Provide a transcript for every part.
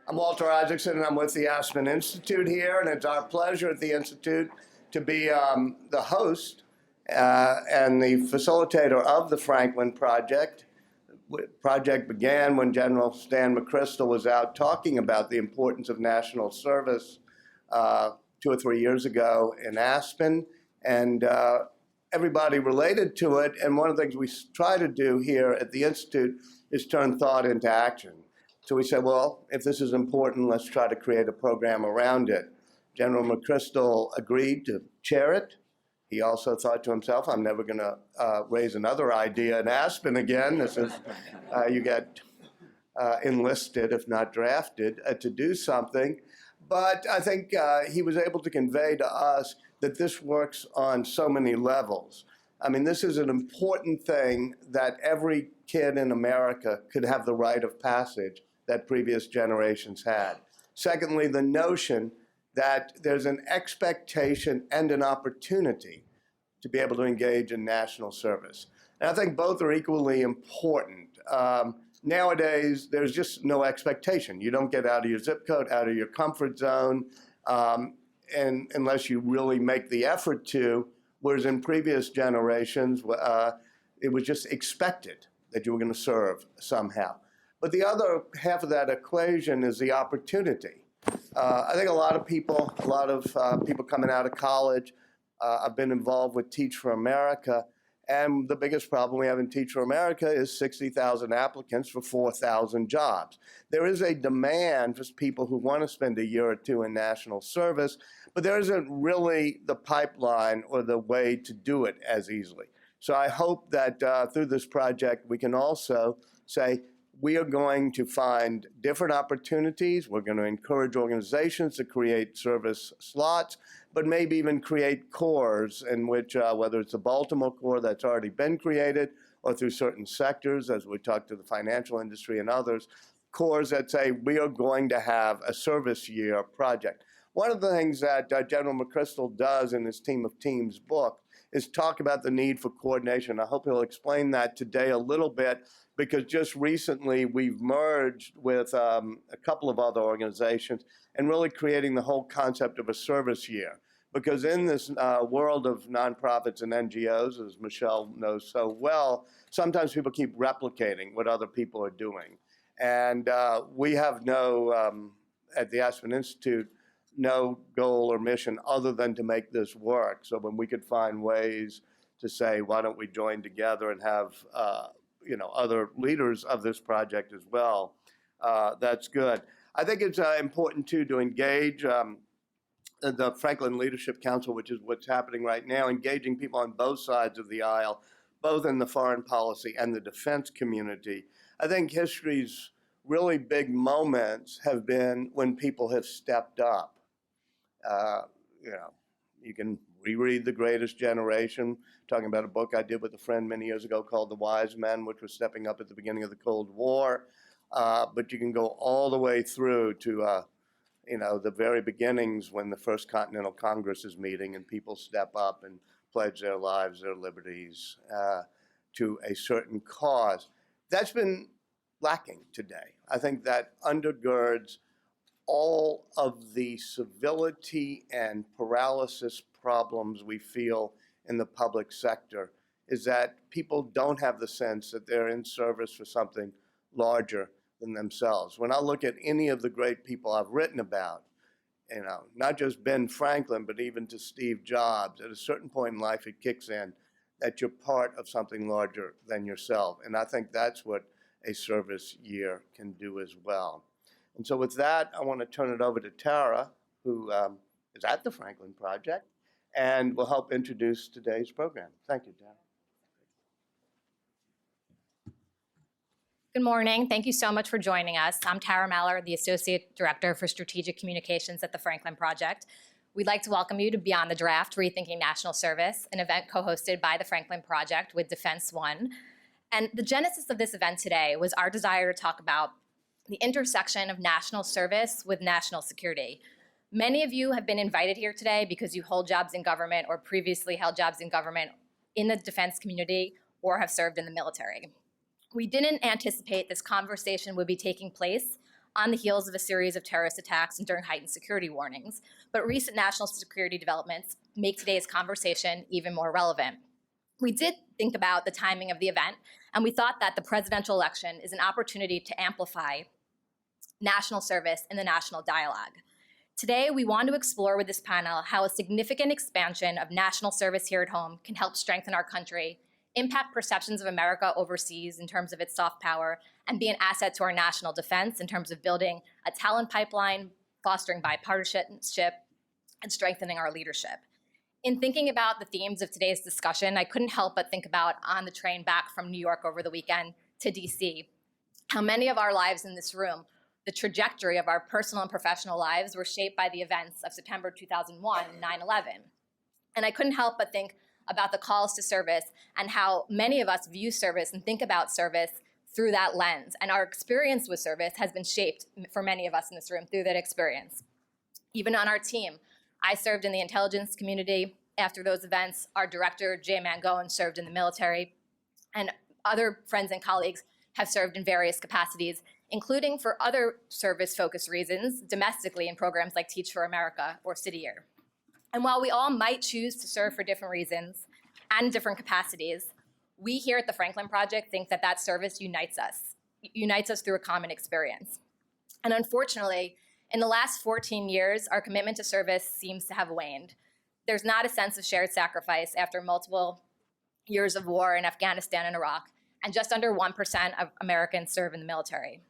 I'm Walter Isaacson, and I'm with the Aspen Institute here, and it's our pleasure at the Institute to be the host and the facilitator of the Franklin Project. The project began when General Stan McChrystal was out talking about the importance of national service 2 or 3 years ago in Aspen, and everybody related to it. And one of the things we try to do here at the Institute is turn thought into action. So we said, well, if this is important, let's try to create a program around it. General McChrystal agreed to chair it. He also thought to himself, I'm never going to raise another idea in Aspen again. This is, you get enlisted, if not drafted, to do something. But I think he was able to convey to us that this works on so many levels. I mean, this is an important thing that every kid in America could have the rite of passage that previous generations had. Secondly, the notion that there's an expectation and an opportunity to be able to engage in national service. And I think both are equally important. Nowadays, there's just no expectation. You don't get out of your zip code, out of your comfort zone, and unless you really make the effort to, whereas in previous generations, it was just expected that you were going to serve somehow. But the other half of that equation is the opportunity. I think a lot of people coming out of college have been involved with Teach for America, and the biggest problem we have in Teach for America is 60,000 applicants for 4,000 jobs. There is a demand for people who want to spend a year or two in national service, but there isn't really the pipeline or the way to do it as easily. So I hope that through this project we can also say, we are going to find different opportunities. We're going to encourage organizations to create service slots, but maybe even create cores in which, whether it's a Baltimore core that's already been created, or through certain sectors, as we talk to the financial industry and others, cores that say we are going to have a service year project. One of the things that General McChrystal does in his Team of Teams book is talk about the need for coordination. I hope he'll explain that today a little bit, because just recently we've merged with a couple of other organizations and really creating the whole concept of a service year. Because in this world of nonprofits and NGOs, as Michèle knows so well, sometimes people keep replicating what other people are doing. And we have at the Aspen Institute, no goal or mission other than to make this work. So when we could find ways to say, why don't we join together and have other leaders of this project as well, that's good. I think it's important too to engage the Franklin Leadership Council, which is what's happening right now, engaging people on both sides of the aisle, both in the foreign policy and the defense community. I think history's really big moments have been when people have stepped up. You can reread The Greatest Generation, talking about a book I did with a friend many years ago called The Wise Men, which was stepping up at the beginning of the Cold War. But you can go all the way through to, the very beginnings when the First Continental Congress is meeting and people step up and pledge their lives, their liberties to a certain cause. That's been lacking today. I think that undergirds all of the civility and paralysis problems we feel in the public sector, is that people don't have the sense that they're in service for something larger than themselves. When I look at any of the great people I've written about, not just Ben Franklin, but even to Steve Jobs, at a certain point in life it kicks in that you're part of something larger than yourself. And I think that's what a service year can do as well. And so with that, I want to turn it over to Tara, who is at the Franklin Project, and will help introduce today's program. Thank you, Tara. Good morning. Thank you so much for joining us. I'm Tara Mallard, the Associate Director for Strategic Communications at the Franklin Project. We'd like to welcome you to Beyond the Draft, Rethinking National Service, an event co-hosted by the Franklin Project with Defense One. And the genesis of this event today was our desire to talk about the intersection of national service with national security. Many of you have been invited here today because you hold jobs in government or previously held jobs in government in the defense community or have served in the military. We didn't anticipate this conversation would be taking place on the heels of a series of terrorist attacks and during heightened security warnings. But recent national security developments make today's conversation even more relevant. We did think about the timing of the event, and we thought that the presidential election is an opportunity to amplify national service in the national dialogue. Today, we want to explore with this panel how a significant expansion of national service here at home can help strengthen our country, impact perceptions of America overseas in terms of its soft power, and be an asset to our national defense in terms of building a talent pipeline, fostering bipartisanship, and strengthening our leadership. In thinking about the themes of today's discussion, I couldn't help but think about on the train back from New York over the weekend to DC, how many of our lives in this room, the trajectory of our personal and professional lives, were shaped by the events of September 2001 and 9/11. And I couldn't help but think about the calls to service and how many of us view service and think about service through that lens. And our experience with service has been shaped for many of us in this room through that experience. Even on our team, I served in the intelligence community. After those events, our director, Jay Mangone, served in the military, and other friends and colleagues have served in various capacities, including for other service-focused reasons, domestically in programs like Teach for America or City Year. And while we all might choose to serve for different reasons and different capacities, we here at the Franklin Project think that that service unites us through a common experience. And unfortunately, in the last 14 years, our commitment to service seems to have waned. There's not a sense of shared sacrifice after multiple years of war in Afghanistan and Iraq, and just under 1% of Americans serve in the military.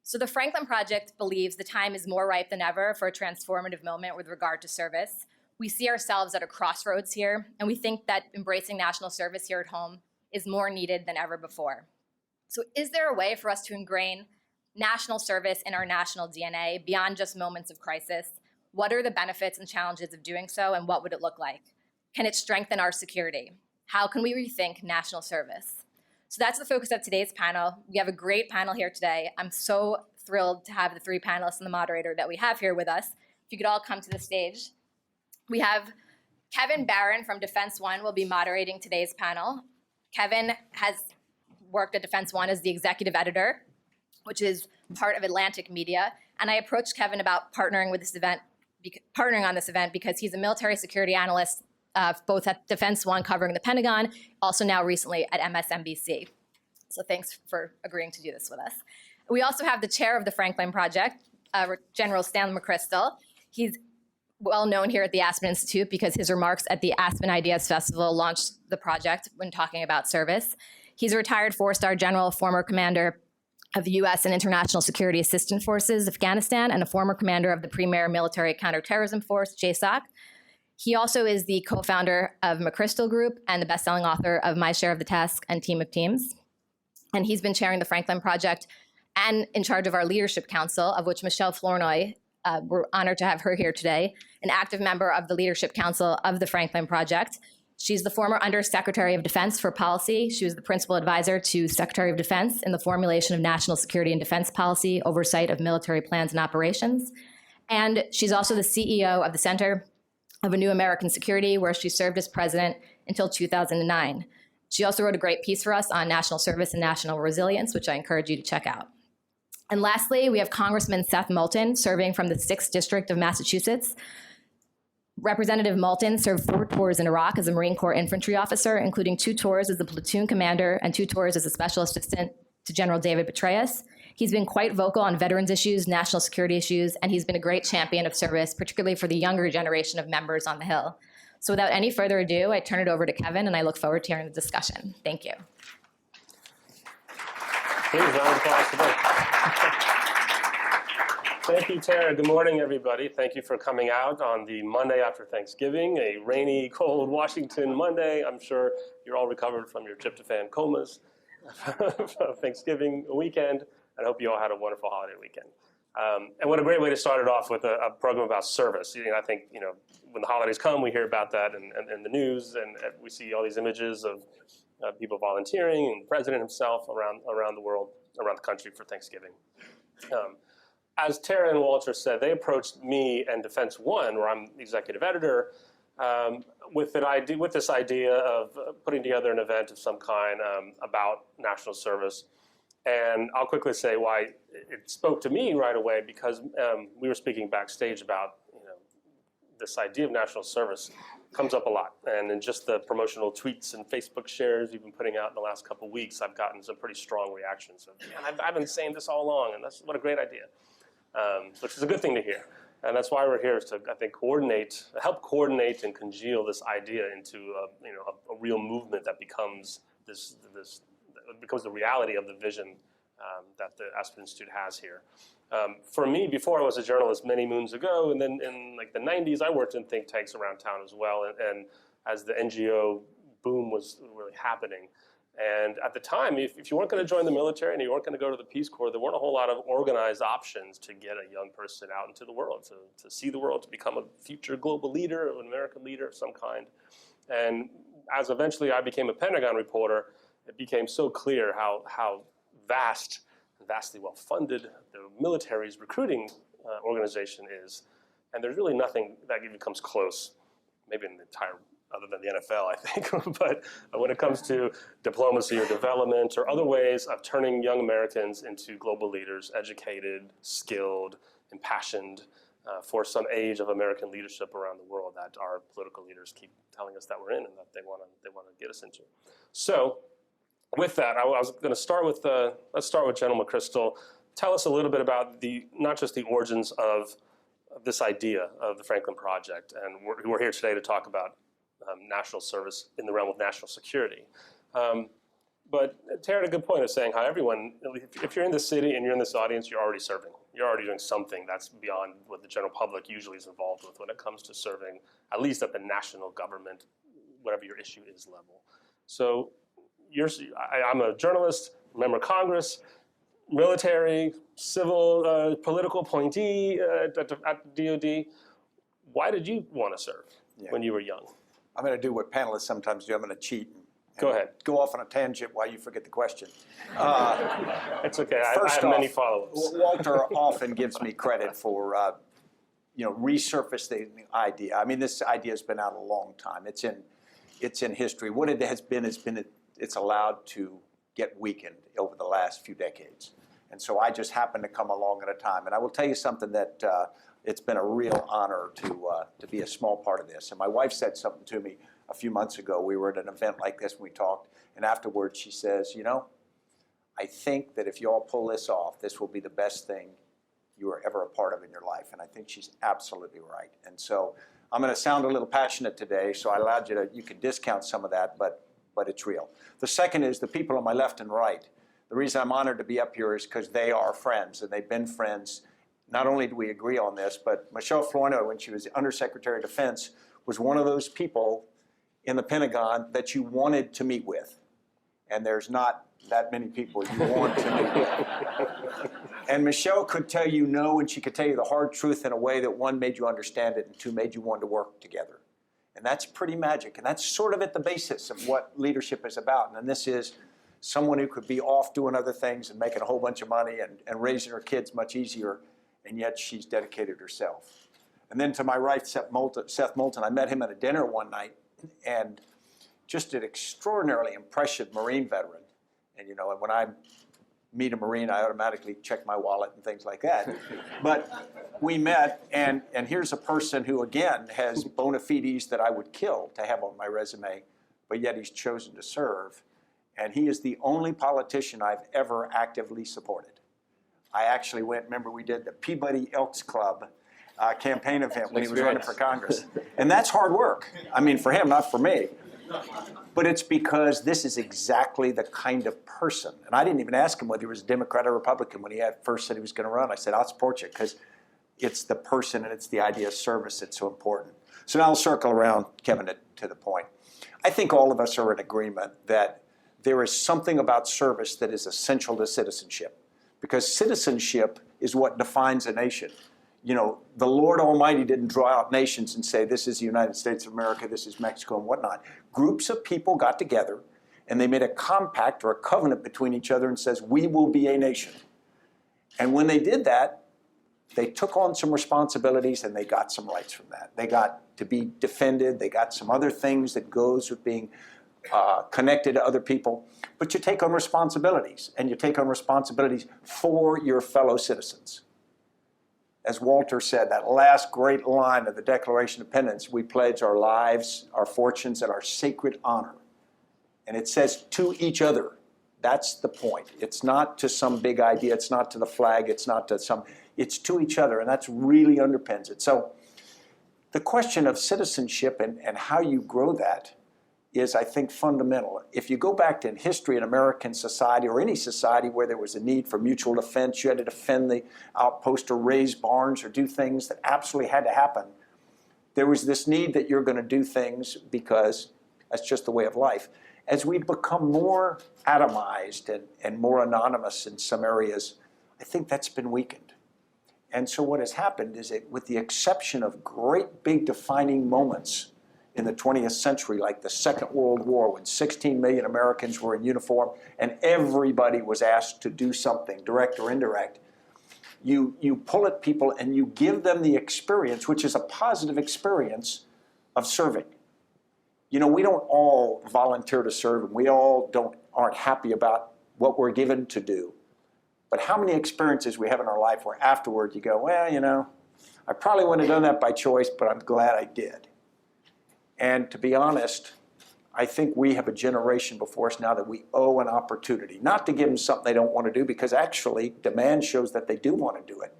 So the Franklin Project believes the time is more ripe than ever for a transformative moment with regard to service. We see ourselves at a crossroads here, and we think that embracing national service here at home is more needed than ever before. So is there a way for us to ingrain national service in our national DNA beyond just moments of crisis? What are the benefits and challenges of doing so, and what would it look like? Can it strengthen our security? How can we rethink national service? So that's the focus of today's panel. We have a great panel here today. I'm so thrilled to have the three panelists and the moderator that we have here with us. If you could all come to the stage. We have Kevin Barron from Defense One will be moderating today's panel. Kevin has worked at Defense One as the executive editor, which is part of Atlantic Media. And I approached Kevin about partnering on this event because he's a military security analyst, both at Defense One covering the Pentagon, also now recently at MSNBC. So thanks for agreeing to do this with us. We also have the chair of the Franklin Project, General Stanley McChrystal. He's well known here at the Aspen Institute because his remarks at the Aspen Ideas Festival launched the project when talking about service. He's a retired four-star general, former commander of the U.S. and International Security Assistance Forces, Afghanistan, and a former commander of the Premier Military Counterterrorism Force, JSOC. He also is the co-founder of McChrystal Group and the best-selling author of My Share of the Task and Team of Teams. And he's been chairing the Franklin Project and in charge of our Leadership Council, of which Michèle Flournoy, we're honored to have her here today, an active member of the Leadership Council of the Franklin Project. She's the former Undersecretary of Defense for Policy. She was the principal advisor to Secretary of Defense in the formulation of national security and defense policy, oversight of military plans and operations. And she's also the CEO of the Center of a New American Security, where she served as president until 2009. She also wrote a great piece for us on national service and national resilience, which I encourage you to check out. And lastly, we have Congressman Seth Moulton, serving from the 6th District of Massachusetts. Representative Moulton served 4 tours in Iraq as a Marine Corps infantry officer, including 2 tours as the platoon commander and 2 tours as a special assistant to General David Petraeus. He's been quite vocal on veterans issues, national security issues, and he's been a great champion of service, particularly for the younger generation of members on the Hill. So without any further ado, I turn it over to Kevin, and I look forward to hearing the discussion. Thank you. Please, round of applause today. Thank you, Tara. Good morning, everybody. Thank you for coming out on the Monday after Thanksgiving, a rainy, cold Washington Monday. I'm sure you're all recovered from your tryptophan comas from Thanksgiving weekend, and I hope you all had a wonderful holiday weekend. And what a great way to start it off with a program about service. I think, when the holidays come, we hear about that in the news, and we see all these images of people volunteering and the president himself around the world, around the country for Thanksgiving. As Tara and Walter said, they approached me and Defense One, where I'm the executive editor, with this idea of putting together an event of some kind about national service. And I'll quickly say why it spoke to me right away because we were speaking backstage about this idea of national service comes up a lot, and in just the promotional tweets and Facebook shares you've been putting out in the last couple of weeks, I've gotten some pretty strong reactions of, man, I've been saying this all along, and what a great idea, which is a good thing to hear. And that's why we're here, is to, I think, help coordinate and congeal this idea into a real movement that becomes becomes the reality of the vision that the Aspen Institute has here. For me, before I was a journalist many moons ago, and then in like the 90s, I worked in think tanks around town as well, and as the NGO boom was really happening. And at the time, if you weren't going to join the military and you weren't going to go to the Peace Corps, there weren't a whole lot of organized options to get a young person out into the world, to see the world, to become a future global leader, an American leader of some kind. And as eventually I became a Pentagon reporter, it became so clear how vastly well-funded the military's recruiting organization is. And there's really nothing that even comes close, maybe in the entire, other than the NFL, I think, but when it comes to diplomacy or development or other ways of turning young Americans into global leaders, educated, skilled, impassioned, for some age of American leadership around the world that our political leaders keep telling us that we're in and that they want to get us into. So with that, I was going to start with, let's start with General McChrystal. Tell us a little bit about not just the origins of this idea of the Franklin Project, and we're here today to talk about national service in the realm of national security. But Tara had a good point of saying how everyone, if you're in the city and you're in this audience, you're already serving. You're already doing something that's beyond what the general public usually is involved with when it comes to serving, at least at the national government, whatever your issue is level. So I'm a journalist, member of Congress, military, civil, political appointee at DOD. Why did you want to serve when you were young? I'm going to do what panelists sometimes do. I'm going to cheat. Go ahead. Go off on a tangent while you forget the question. It's okay. I First have many off, follow-ups. Walter often gives me credit for resurfacing the idea. I mean, this idea has been out a long time. It's in history. What it has been it's allowed to get weakened over the last few decades. And so I just happened to come along at a time. And I will tell you something that it's been a real honor to be a small part of this. And my wife said something to me a few months ago. We were at an event like this and we talked. And afterwards she says, I think that if you all pull this off, this will be the best thing you were ever a part of in your life. And I think she's absolutely right. And so I'm going to sound a little passionate today, so I allowed you can discount some of that, but it's real. The second is the people on my left and right. The reason I'm honored to be up here is because they are friends, and they've been friends. Not only do we agree on this, but Michèle Flournoy, when she was the Undersecretary of Defense, was one of those people in the Pentagon that you wanted to meet with. And there's not that many people you want to meet with. And Michèle could tell you no, and she could tell you the hard truth in a way that, one, made you understand it, and two, made you want to work together. And that's pretty magic. And that's sort of at the basis of what leadership is about. And this is someone who could be off doing other things and making a whole bunch of money and raising her kids much easier, and yet she's dedicated herself. And then to my right, Seth Moulton. I met him at a dinner one night, and just an extraordinarily impressive Marine veteran. And when I meet a Marine, I automatically check my wallet and things like that. But we met, and here's a person who, again, has bona fides that I would kill to have on my resume, but yet he's chosen to serve. And he is the only politician I've ever actively supported. I actually went, remember we did the Peabody Elks Club campaign event when he was running for Congress. And that's hard work. I mean, for him, not for me. But it's because this is exactly the kind of person. And I didn't even ask him whether he was a Democrat or Republican when he first said he was going to run. I said, I'll support you, because it's the person and it's the idea of service that's so important. So now I'll circle around, Kevin, to the point. I think all of us are in agreement that there is something about service that is essential to citizenship, because citizenship is what defines a nation. The Lord Almighty didn't draw out nations and say, this is the United States of America, this is Mexico, and whatnot. Groups of people got together, and they made a compact or a covenant between each other and says, we will be a nation. And when they did that, they took on some responsibilities, and they got some rights from that. They got to be defended. They got some other things that goes with being connected to other people, but you take on responsibilities, and you take on responsibilities for your fellow citizens. As Walter said, that last great line of the Declaration of Independence, we pledge our lives, our fortunes, and our sacred honor. And it says to each other. That's the point. It's not to some big idea. It's not to the flag. It's not to some, it's to each other, and that's really underpins it. So the question of citizenship and how you grow that is, I think, fundamental. If you go back to history in American society or any society where there was a need for mutual defense, you had to defend the outpost or raise barns or do things that absolutely had to happen. There was this need that you're going to do things because that's just the way of life. As we become more atomized and more anonymous in some areas, I think that's been weakened. And so what has happened is that, with the exception of great big defining moments in the 20th century, like the Second World War, when 16 million Americans were in uniform and everybody was asked to do something, direct or indirect, you pull at people and you give them the experience, which is a positive experience, of serving. You know, we don't all volunteer to serve, and we all aren't happy about what we're given to do. But how many experiences we have in our life where afterward you go, well, you know, I probably wouldn't have done that by choice, but I'm glad I did. And to be honest, I think we have a generation before us now that we owe an opportunity, not to give them something they don't want to do, because actually demand shows that they do want to do it,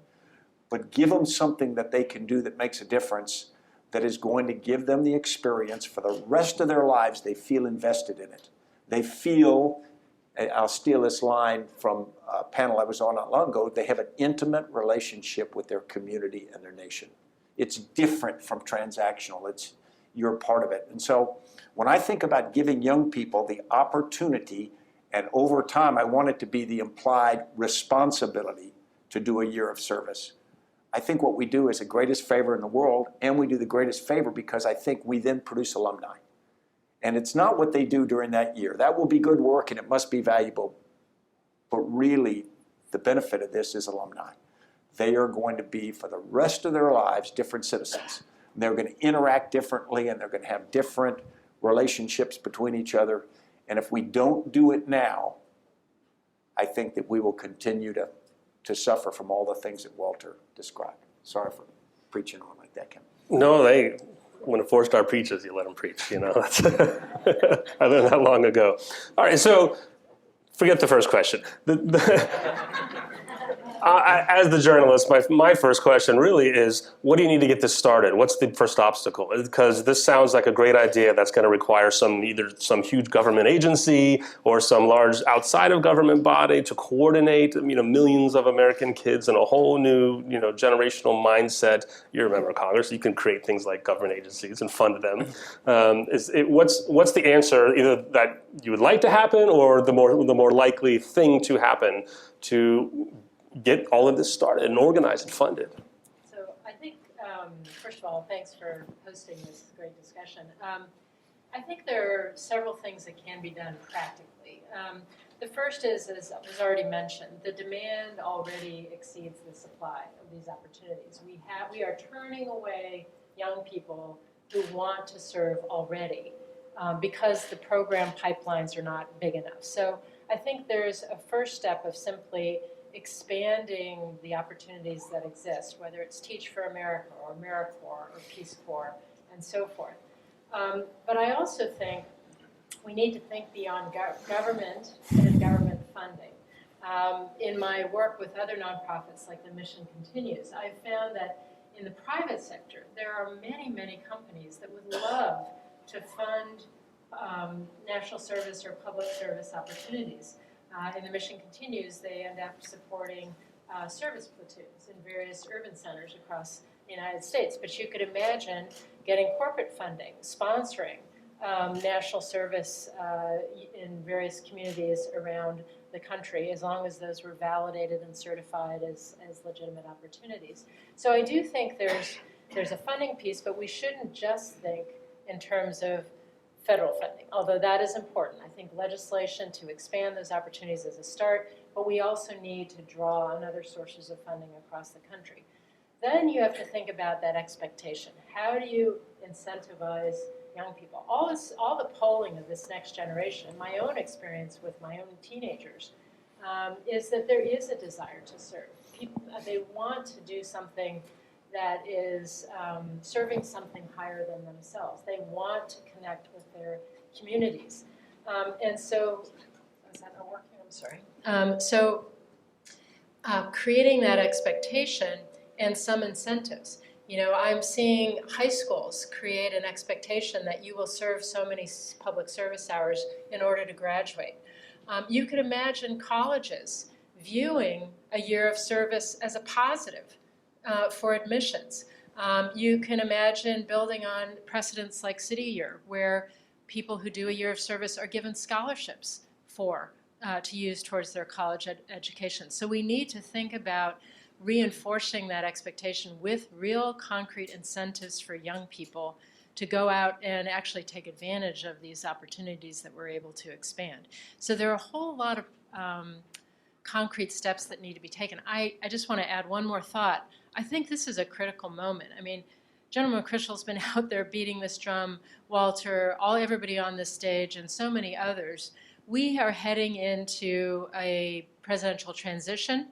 but give them something that they can do that makes a difference, that is going to give them the experience for the rest of their lives. They feel invested in it. They feel, I'll steal this line from a panel I was on not long ago, they have an intimate relationship with their community and their nation. It's different from transactional. You're part of it. And so when I think about giving young people the opportunity, and over time I want it to be the implied responsibility to do a year of service, I think what we do is the greatest favor in the world, and we do the greatest favor because I think we then produce alumni. And it's not what they do during that year. That will be good work and it must be valuable. But really, the benefit of this is alumni. They are going to be, for the rest of their lives, different citizens. They're going to interact differently, and they're going to have different relationships between each other. And if we don't do it now, I think that we will continue to suffer from all the things that Walter described. Sorry for preaching on like that, Ken. No, when a four-star preaches, you let them preach, you know. I learned that long ago. All right, so forget the first question. As the journalist, my first question really is, what do you need to get this started? What's the first obstacle? Because this sounds like a great idea that's going to require either some huge government agency or some large outside of government body to coordinate, millions of American kids in a whole new, generational mindset. You're a member of Congress. You can create things like government agencies and fund them. What's the answer, either that you would like to happen or the more likely thing to happen to get all of this started and organized and funded? So I think, first of all, thanks for hosting this great discussion. I think there are several things that can be done practically. The first is, as was already mentioned, the demand already exceeds the supply of these opportunities. We are turning away young people who want to serve already because the program pipelines are not big enough. So I think there's a first step of simply expanding the opportunities that exist, whether it's Teach for America or AmeriCorps or Peace Corps and so forth. But I also think we need to think beyond government and government funding. In my work with other nonprofits like the Mission Continues, I've found that in the private sector, there are many, many companies that would love to fund national service or public service opportunities. In the Mission Continues, they end up supporting service platoons in various urban centers across the United States. But you could imagine getting corporate funding, sponsoring national service in various communities around the country, as long as those were validated and certified as legitimate opportunities. So I do think there's a funding piece, but we shouldn't just think in terms of federal funding, although that is important. I think legislation to expand those opportunities is a start, but we also need to draw on other sources of funding across the country. Then you have to think about that expectation. How do you incentivize young people. All the polling of this next generation, my own experience with my own teenagers, is that there is a desire to serve. People, they want to do something that is serving something higher than themselves. They want to connect with their communities. And so, is that not working? I'm sorry. Creating that expectation and some incentives. You know, I'm seeing high schools create an expectation that you will serve so many public service hours in order to graduate. You could imagine colleges viewing a year of service as a positive for admissions. You can imagine building on precedents like City Year, where people who do a year of service are given scholarships to use towards their college education. So we need to think about reinforcing that expectation with real concrete incentives for young people to go out and actually take advantage of these opportunities that we're able to expand. So there are a whole lot of concrete steps that need to be taken. I just want to add one more thought. I think this is a critical moment. I mean, General McChrystal's been out there beating this drum, Walter, everybody on this stage, and so many others. We are heading into a presidential transition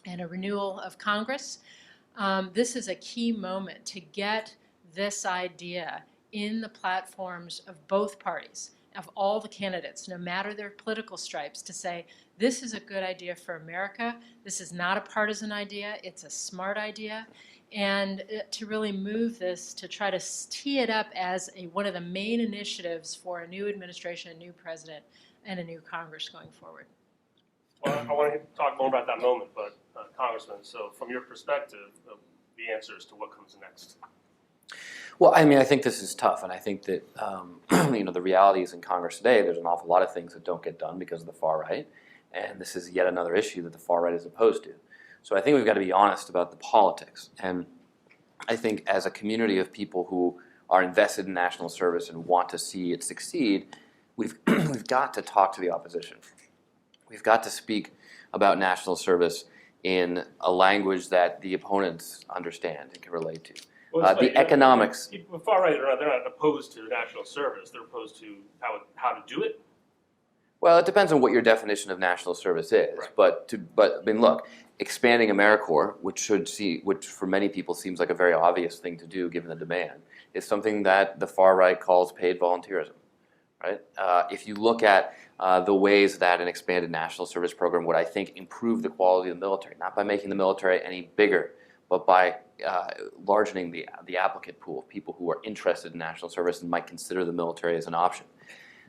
and a renewal of Congress. This is a key moment to get this idea in the platforms of both parties, of all the candidates, no matter their political stripes, to say, this is a good idea for America. This is not a partisan idea. It's a smart idea. And to really move this, to try to tee it up as one of the main initiatives for a new administration, a new president, and a new Congress going forward. Well, I want to talk more about that moment, but Congressman, so from your perspective, the answer as to what comes next. Well, I mean, I think this is tough, and I think that the reality is in Congress today, there's an awful lot of things that don't get done because of the far right, and this is yet another issue that the far right is opposed to. So I think we've got to be honest about the politics, and I think as a community of people who are invested in national service and want to see it succeed, we've got to talk to the opposition. We've got to speak about national service in a language that the opponents understand and can relate to. Well, The economics. People far right, they're not opposed to national service. They're opposed to how to do it. Well, it depends on what your definition of national service is. Right. But I mean, look, expanding AmeriCorps, which for many people seems like a very obvious thing to do given the demand, is something that the far right calls paid volunteerism. Right? If you look at the ways that an expanded national service program would, I think, improve the quality of the military, not by making the military any bigger, but by largening the applicant pool of people who are interested in national service and might consider the military as an option.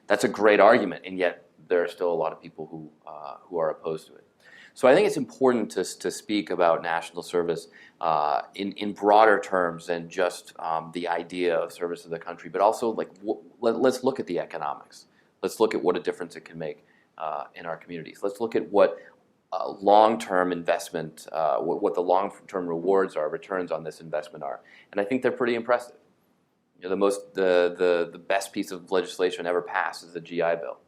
That's a great argument, and yet there are still a lot of people who are opposed to it. So I think it's important to speak about national service in broader terms than just the idea of service to the country, but also let's look at the economics. Let's look at what a difference it can make in our communities. Let's look at what long-term investment, what the long-term rewards are, returns on this investment are, and I think they're pretty impressive. You know, the best piece of legislation ever passed is the GI Bill.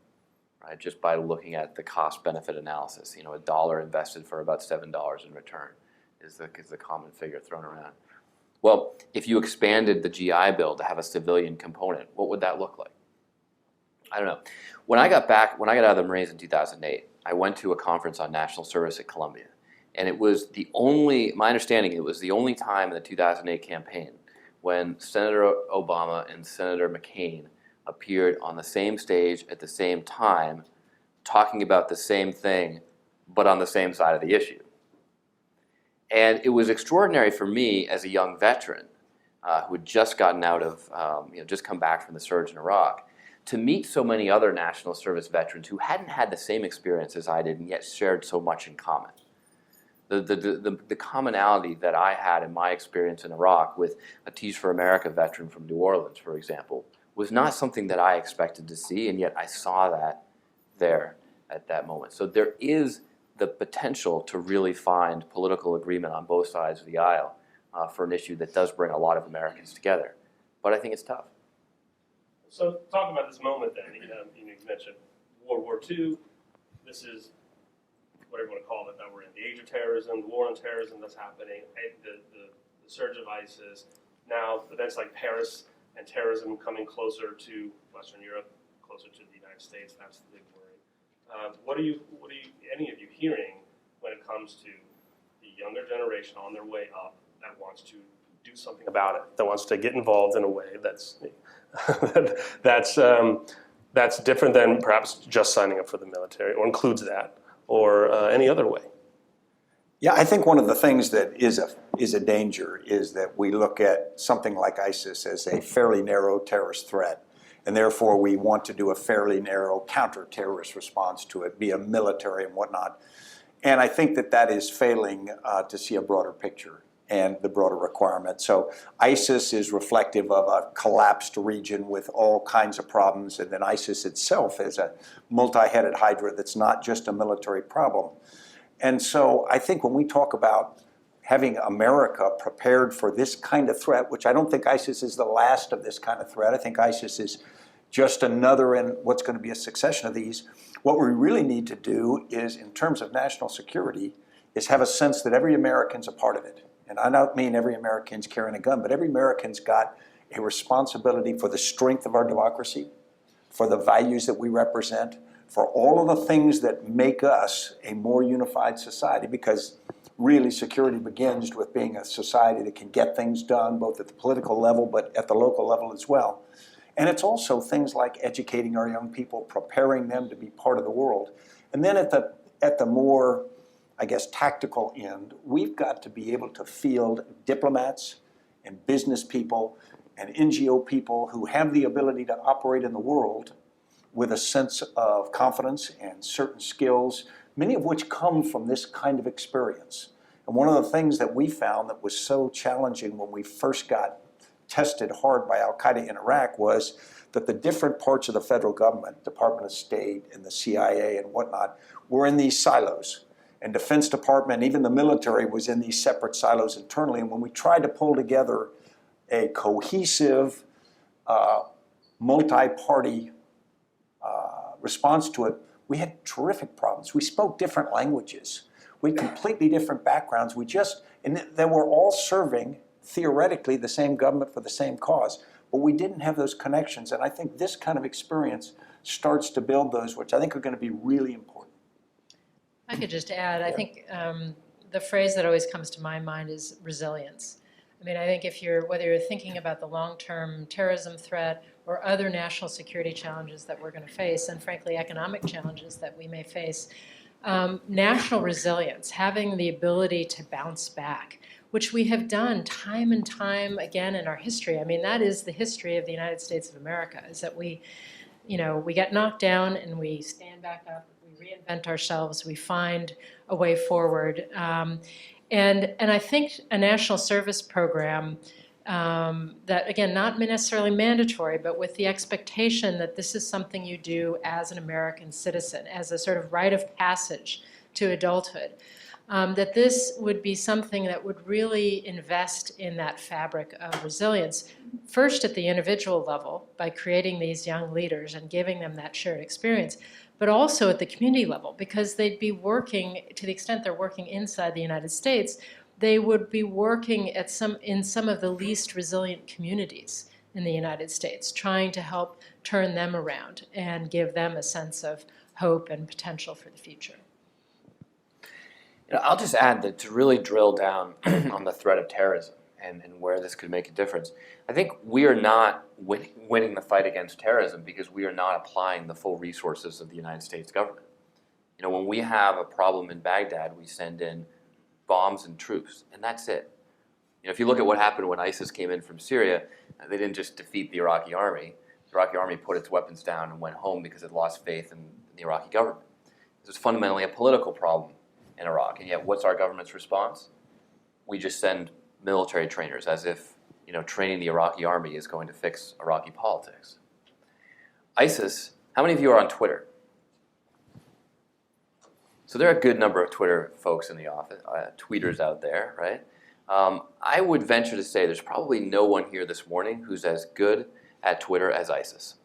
Right, just by looking at the cost-benefit analysis, you know, $1 invested for about $7 in return is the common figure thrown around. Well, if you expanded the GI Bill to have a civilian component, what would that look like? I don't know. When I got out of the Marines in 2008, I went to a conference on national service at Columbia, and it was my understanding, it was the only time in the 2008 campaign when Senator Obama and Senator McCain appeared on the same stage at the same time, talking about the same thing, but on the same side of the issue. And it was extraordinary for me as a young veteran who had just gotten out of, just come back from the surge in Iraq, to meet so many other national service veterans who hadn't had the same experience as I did and yet shared so much in common. The commonality that I had in my experience in Iraq with a Teach for America veteran from New Orleans, for example, was not something that I expected to see, and yet I saw that there at that moment. So there is the potential to really find political agreement on both sides of the aisle for an issue that does bring a lot of Americans together. But I think it's tough. So talking about this moment then, you mentioned World War II. This is whatever you want to call it, that we're in the age of terrorism, the war on terrorism that's happening, the surge of ISIS, now events like Paris and terrorism coming closer to Western Europe, closer to the United States. That's the big worry. What are any of you hearing when it comes to the younger generation on their way up that wants to do something about it, that wants to get involved in a way that's that's different than perhaps just signing up for the military, or includes that, or any other way? Yeah, I think one of the things that is a danger is that we look at something like ISIS as a fairly narrow terrorist threat, and therefore we want to do a fairly narrow counter-terrorist response to it, be a military and whatnot. And I think that is failing to see a broader picture and the broader requirement. So ISIS is reflective of a collapsed region with all kinds of problems, and then ISIS itself is a multi-headed hydra that's not just a military problem. And so I think when we talk about having America prepared for this kind of threat, which I don't think ISIS is the last of this kind of threat, I think ISIS is just another in what's going to be a succession of these. What we really need to do is, in terms of national security, is have a sense that every American's a part of it. And I don't mean every American's carrying a gun, but every American's got a responsibility for the strength of our democracy, for the values that we represent, for all of the things that make us a more unified society, because really security begins with being a society that can get things done, both at the political level, but at the local level as well. And it's also things like educating our young people, preparing them to be part of the world. And then at the more, I guess, tactical end, we've got to be able to field diplomats and business people and NGO people who have the ability to operate in the world with a sense of confidence and certain skills, many of which come from this kind of experience. And one of the things that we found that was so challenging when we first got tested hard by Al-Qaeda in Iraq was that the different parts of the federal government, Department of State and the CIA and whatnot, were in these silos. And Defense Department, even the military, was in these separate silos internally. And when we tried to pull together a cohesive, multi-party response to it, we had terrific problems. We spoke different languages. We had completely different backgrounds. And they were all serving, theoretically, the same government for the same cause. But we didn't have those connections. And I think this kind of experience starts to build those, which I think are going to be really important. I could just add, I think the phrase that always comes to my mind is resilience. I mean, I think whether you're thinking about the long-term terrorism threat or other national security challenges that we're going to face, and frankly, economic challenges that we may face, national resilience, having the ability to bounce back, which we have done time and time again in our history. I mean, that is the history of the United States of America, is that we get knocked down and we stand back up, we reinvent ourselves, we find a way forward. And I think a national service program that, again, not necessarily mandatory, but with the expectation that this is something you do as an American citizen, as a sort of rite of passage to adulthood, that this would be something that would really invest in that fabric of resilience, first at the individual level by creating these young leaders and giving them that shared experience, but also at the community level, because they'd be working, to the extent they're working inside the United States, they would be working in some of the least resilient communities in the United States, trying to help turn them around and give them a sense of hope and potential for the future. I'll just add that to really drill down on the threat of terrorism and where this could make a difference, I think we are not winning the fight against terrorism because we are not applying the full resources of the United States government. When we have a problem in Baghdad, we send in bombs and troops, and that's it. If you look at what happened when ISIS came in from Syria, they didn't just defeat the Iraqi army. The Iraqi army put its weapons down and went home because it lost faith in the Iraqi government. This is fundamentally a political problem in Iraq, and yet what's our government's response? We just send military trainers as if training the Iraqi army is going to fix Iraqi politics. ISIS, how many of you are on Twitter? So there are a good number of Twitter folks in the office, tweeters out there, right? I would venture to say there's probably no one here this morning who's as good at Twitter as ISIS.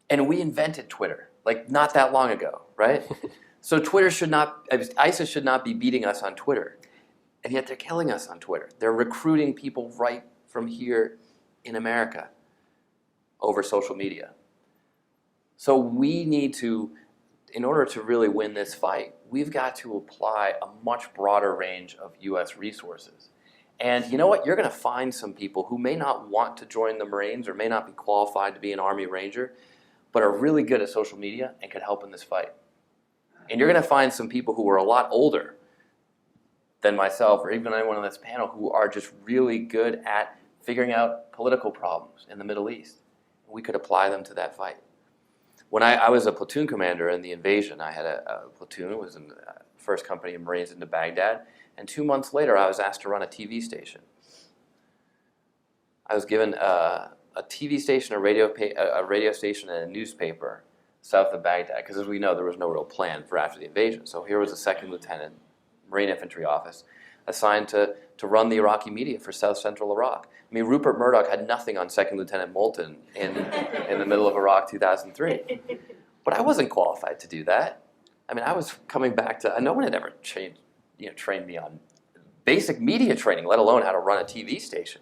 And we invented Twitter, not that long ago, right? So ISIS should not be beating us on Twitter. And yet they're killing us on Twitter. They're recruiting people right from here in America over social media. So we need to, in order to really win this fight, we've got to apply a much broader range of U.S. resources. And you know what? You're going to find some people who may not want to join the Marines or may not be qualified to be an Army Ranger, but are really good at social media and could help in this fight. And you're going to find some people who are a lot older than myself or even anyone on this panel who are just really good at figuring out political problems in the Middle East. We could apply them to that fight. When I was a platoon commander in the invasion, I had a platoon. It was in the first company of Marines into Baghdad. And 2 months later, I was asked to run a TV station. I was given a TV station, a radio station, and a newspaper south of Baghdad, because as we know, there was no real plan for after the invasion. So here was a second lieutenant, Marine Infantry Office, assigned to run the Iraqi media for South Central Iraq. I mean, Rupert Murdoch had nothing on Second Lieutenant Moulton in the middle of Iraq 2003. But I wasn't qualified to do that. I mean, I was coming back to, no one had ever trained me on basic media training, let alone how to run a TV station.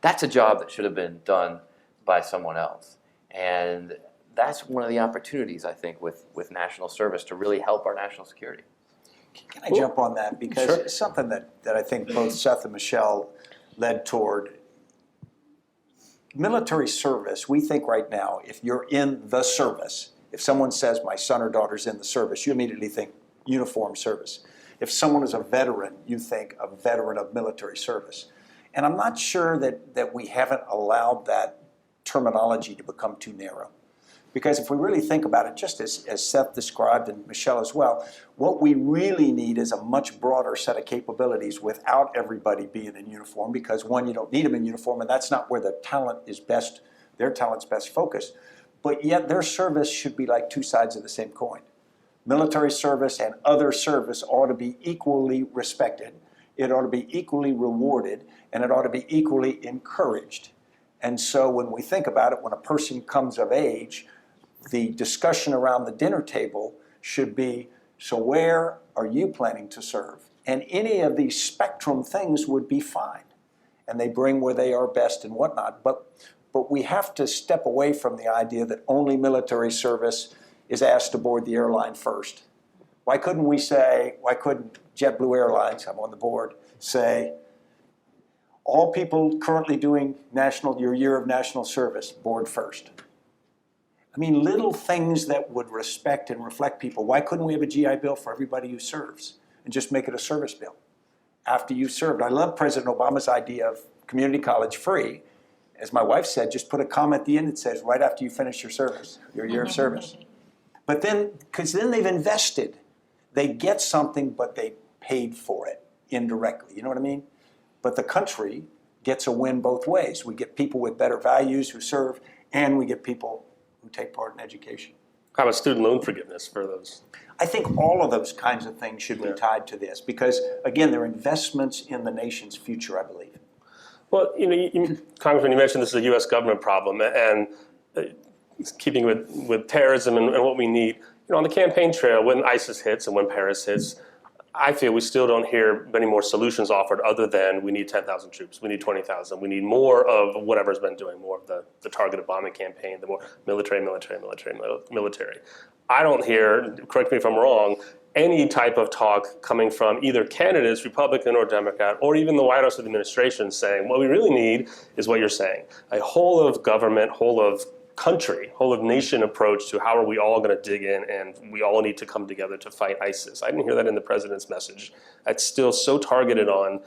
That's a job that should have been done by someone else. And that's one of the opportunities, I think, with national service to really help our national security. Can I jump on that? Because Sure. it's something that I think both Seth and Michèle led toward. Military service, we think right now, if you're in the service, if someone says my son or daughter's in the service, you immediately think uniform service. If someone is a veteran, you think a veteran of military service. And I'm not sure that we haven't allowed that terminology to become too narrow. Because if we really think about it, just as Seth described and Michèle as well, what we really need is a much broader set of capabilities without everybody being in uniform, because one, you don't need them in uniform, and that's not where the talent is best, their talent's best focused. But yet their service should be like two sides of the same coin. Military service and other service ought to be equally respected, it ought to be equally rewarded, and it ought to be equally encouraged. And so when we think about it, when a person comes of age, the discussion around the dinner table should be, so where are you planning to serve? And any of these spectrum things would be fine. And they bring where they are best and whatnot. But we have to step away from the idea that only military service is asked to board the airline first. Why couldn't JetBlue Airlines, I'm on the board, say, all people currently doing your year of national service, board first? I mean, little things that would respect and reflect people. Why couldn't we have a GI Bill for everybody who serves and just make it a service bill after you served? I love President Obama's idea of community college free. As my wife said, just put a comma at the end that says, right after you finish your service, your year of service. But then, because then they've invested. They get something, but they paid for it indirectly. You know what I mean? But the country gets a win both ways. We get people with better values who serve, and we get people who take part in education. How about student loan forgiveness for those? I think all of those kinds of things should be tied to this because, again, they're investments in the nation's future, I believe. Well, Congressman, you mentioned this is a U.S. government problem, and keeping with terrorism and what we need. On the campaign trail, when ISIS hits and when Paris hits, I feel we still don't hear many more solutions offered other than we need 10,000 troops, we need 20,000, we need more of whatever's been doing, more of the targeted bombing campaign, the more military. I don't hear, correct me if I'm wrong, any type of talk coming from either candidates, Republican or Democrat, or even the White House administration saying, what we really need is what you're saying, a whole of government, whole of country, whole of nation approach to how are we all going to dig in and we all need to come together to fight ISIS. I didn't hear that in the president's message. It's still so targeted on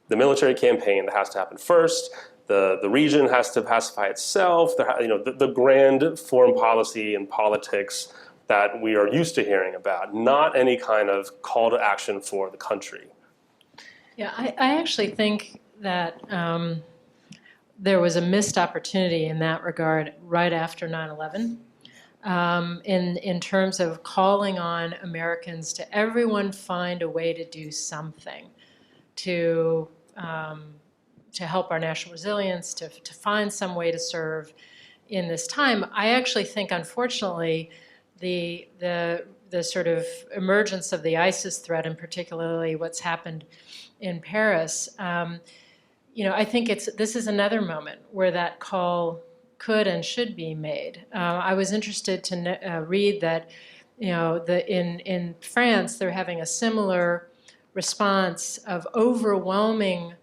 the military campaign that has to happen first. The region has to pacify itself. The grand foreign policy and politics that we are used to hearing about, not any kind of call to action for the country. Yeah, I actually think that there was a missed opportunity in that regard right after 9/11 in terms of calling on Americans to everyone find a way to do something to help our national resilience, to find some way to serve in this time. I actually think, unfortunately, the sort of emergence of the ISIS threat, and particularly what's happened in Paris, I think this is another moment where that call could and should be made. I was interested to read that, in France they're having a similar response of overwhelming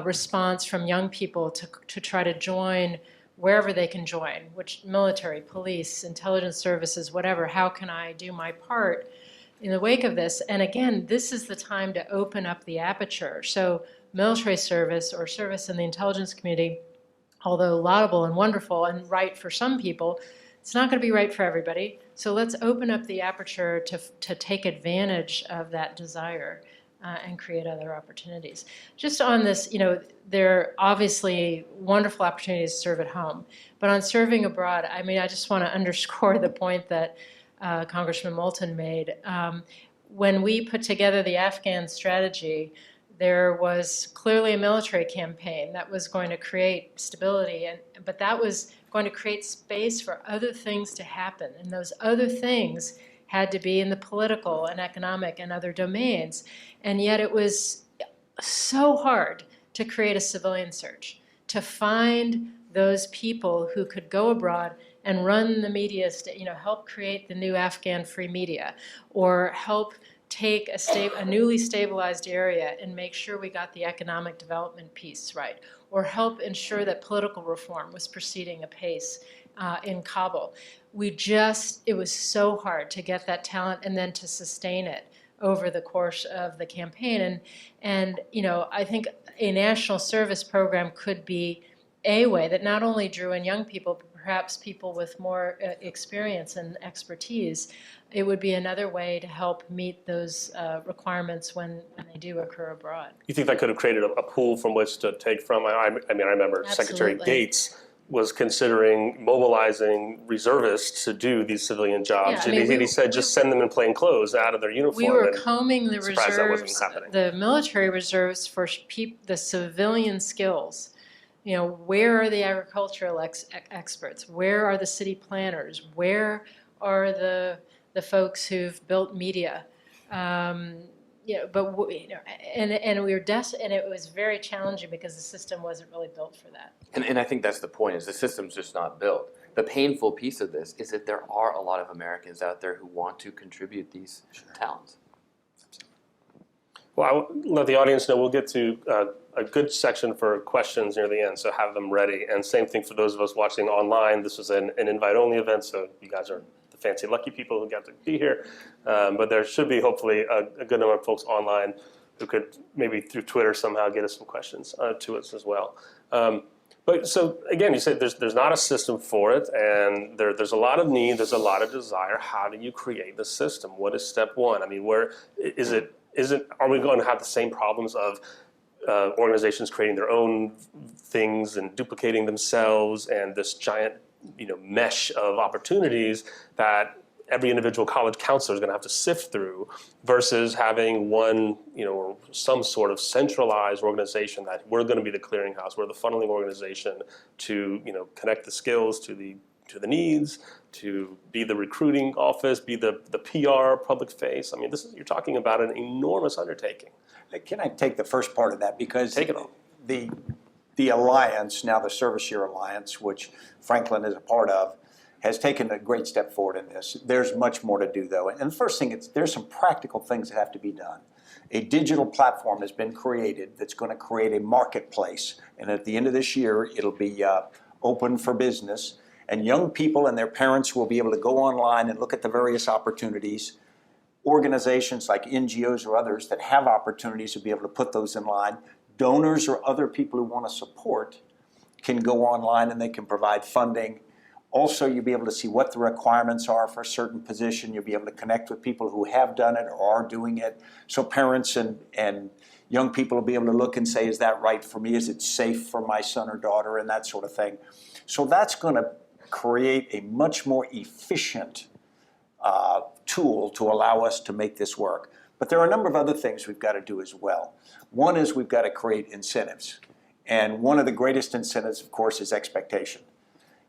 response from young people to try to join wherever they can join, which military, police, intelligence services, whatever. How can I do my part in the wake of this? And again, this is the time to open up the aperture. So military service or service in the intelligence community, although laudable and wonderful and right for some people, it's not going to be right for everybody. So let's open up the aperture to take advantage of that desire and create other opportunities. Just on this, there are obviously wonderful opportunities to serve at home. But on serving abroad, I just want to underscore the point that Congressman Moulton made. When we put together the Afghan strategy, there was clearly a military campaign that was going to create stability, but that was going to create space for other things to happen. And those other things had to be in the political and economic and other domains. And yet it was so hard to create a civilian search, to find those people who could go abroad and run the media, help create the new Afghan free media, or help take a newly stabilized area and make sure we got the economic development piece right, or help ensure that political reform was proceeding apace in Kabul. It was so hard to get that talent and then to sustain it over the course of the campaign. And I think a national service program could be a way that not only drew in young people, but perhaps people with more experience and expertise. It would be another way to help meet those requirements when they do occur abroad. You think that could have created a pool from which to take from? I remember Absolutely. Secretary Gates was considering mobilizing reservists to do these civilian jobs. Yeah, he said, just send them in plain clothes out of their uniform. We were combing the surprised that wasn't reserves, happening. the military reserves for the civilian skills. Where are the agricultural experts? Where are the city planners? Where are the folks who've built media? But and we were and it was very challenging because the system wasn't really built for that. And I think that's the point, is the system's just not built. The painful piece of this is that there are a lot of Americans out there who want to contribute these talents. Well, I'll let the audience know we'll get to a good section for questions near the end, so have them ready. And same thing for those of us watching online. This was an invite-only event, so you guys are the fancy lucky people who got to be here. But there should be hopefully a good number of folks online who could maybe through Twitter somehow get us some questions to us as well. But so again, you said there's not a system for it, and there's a lot of need, there's a lot of desire. How do you create the system? What is step one? Where is it? Are we going to have the same problems of organizations creating their own things and duplicating themselves, and this giant, mesh of opportunities that every individual college counselor is going to have to sift through, versus having one, or some sort of centralized organization that we're going to be the clearinghouse, we're the funneling organization to, connect the skills to the needs, to be the recruiting office, be the PR public face. You're talking about an enormous undertaking. Can I take the first part of that? Because Take it on. The alliance, now the Service Year Alliance, which Franklin is a part of, has taken a great step forward in this. There's much more to do, though. And the first thing, there's some practical things that have to be done. A digital platform has been created that's going to create a marketplace. And at the end of this year, it'll be open for business. And young people and their parents will be able to go online and look at the various opportunities. Organizations like NGOs or others that have opportunities will be able to put those in line. Donors or other people who want to support can go online and they can provide funding. Also, you'll be able to see what the requirements are for a certain position. You'll be able to connect with people who have done it or are doing it. So parents and young people will be able to look and say, is that right for me? Is it safe for my son or daughter? And that sort of thing. So that's going to create a much more efficient tool to allow us to make this work. But there are a number of other things we've got to do as well. One is we've got to create incentives. And one of the greatest incentives, of course, is expectation.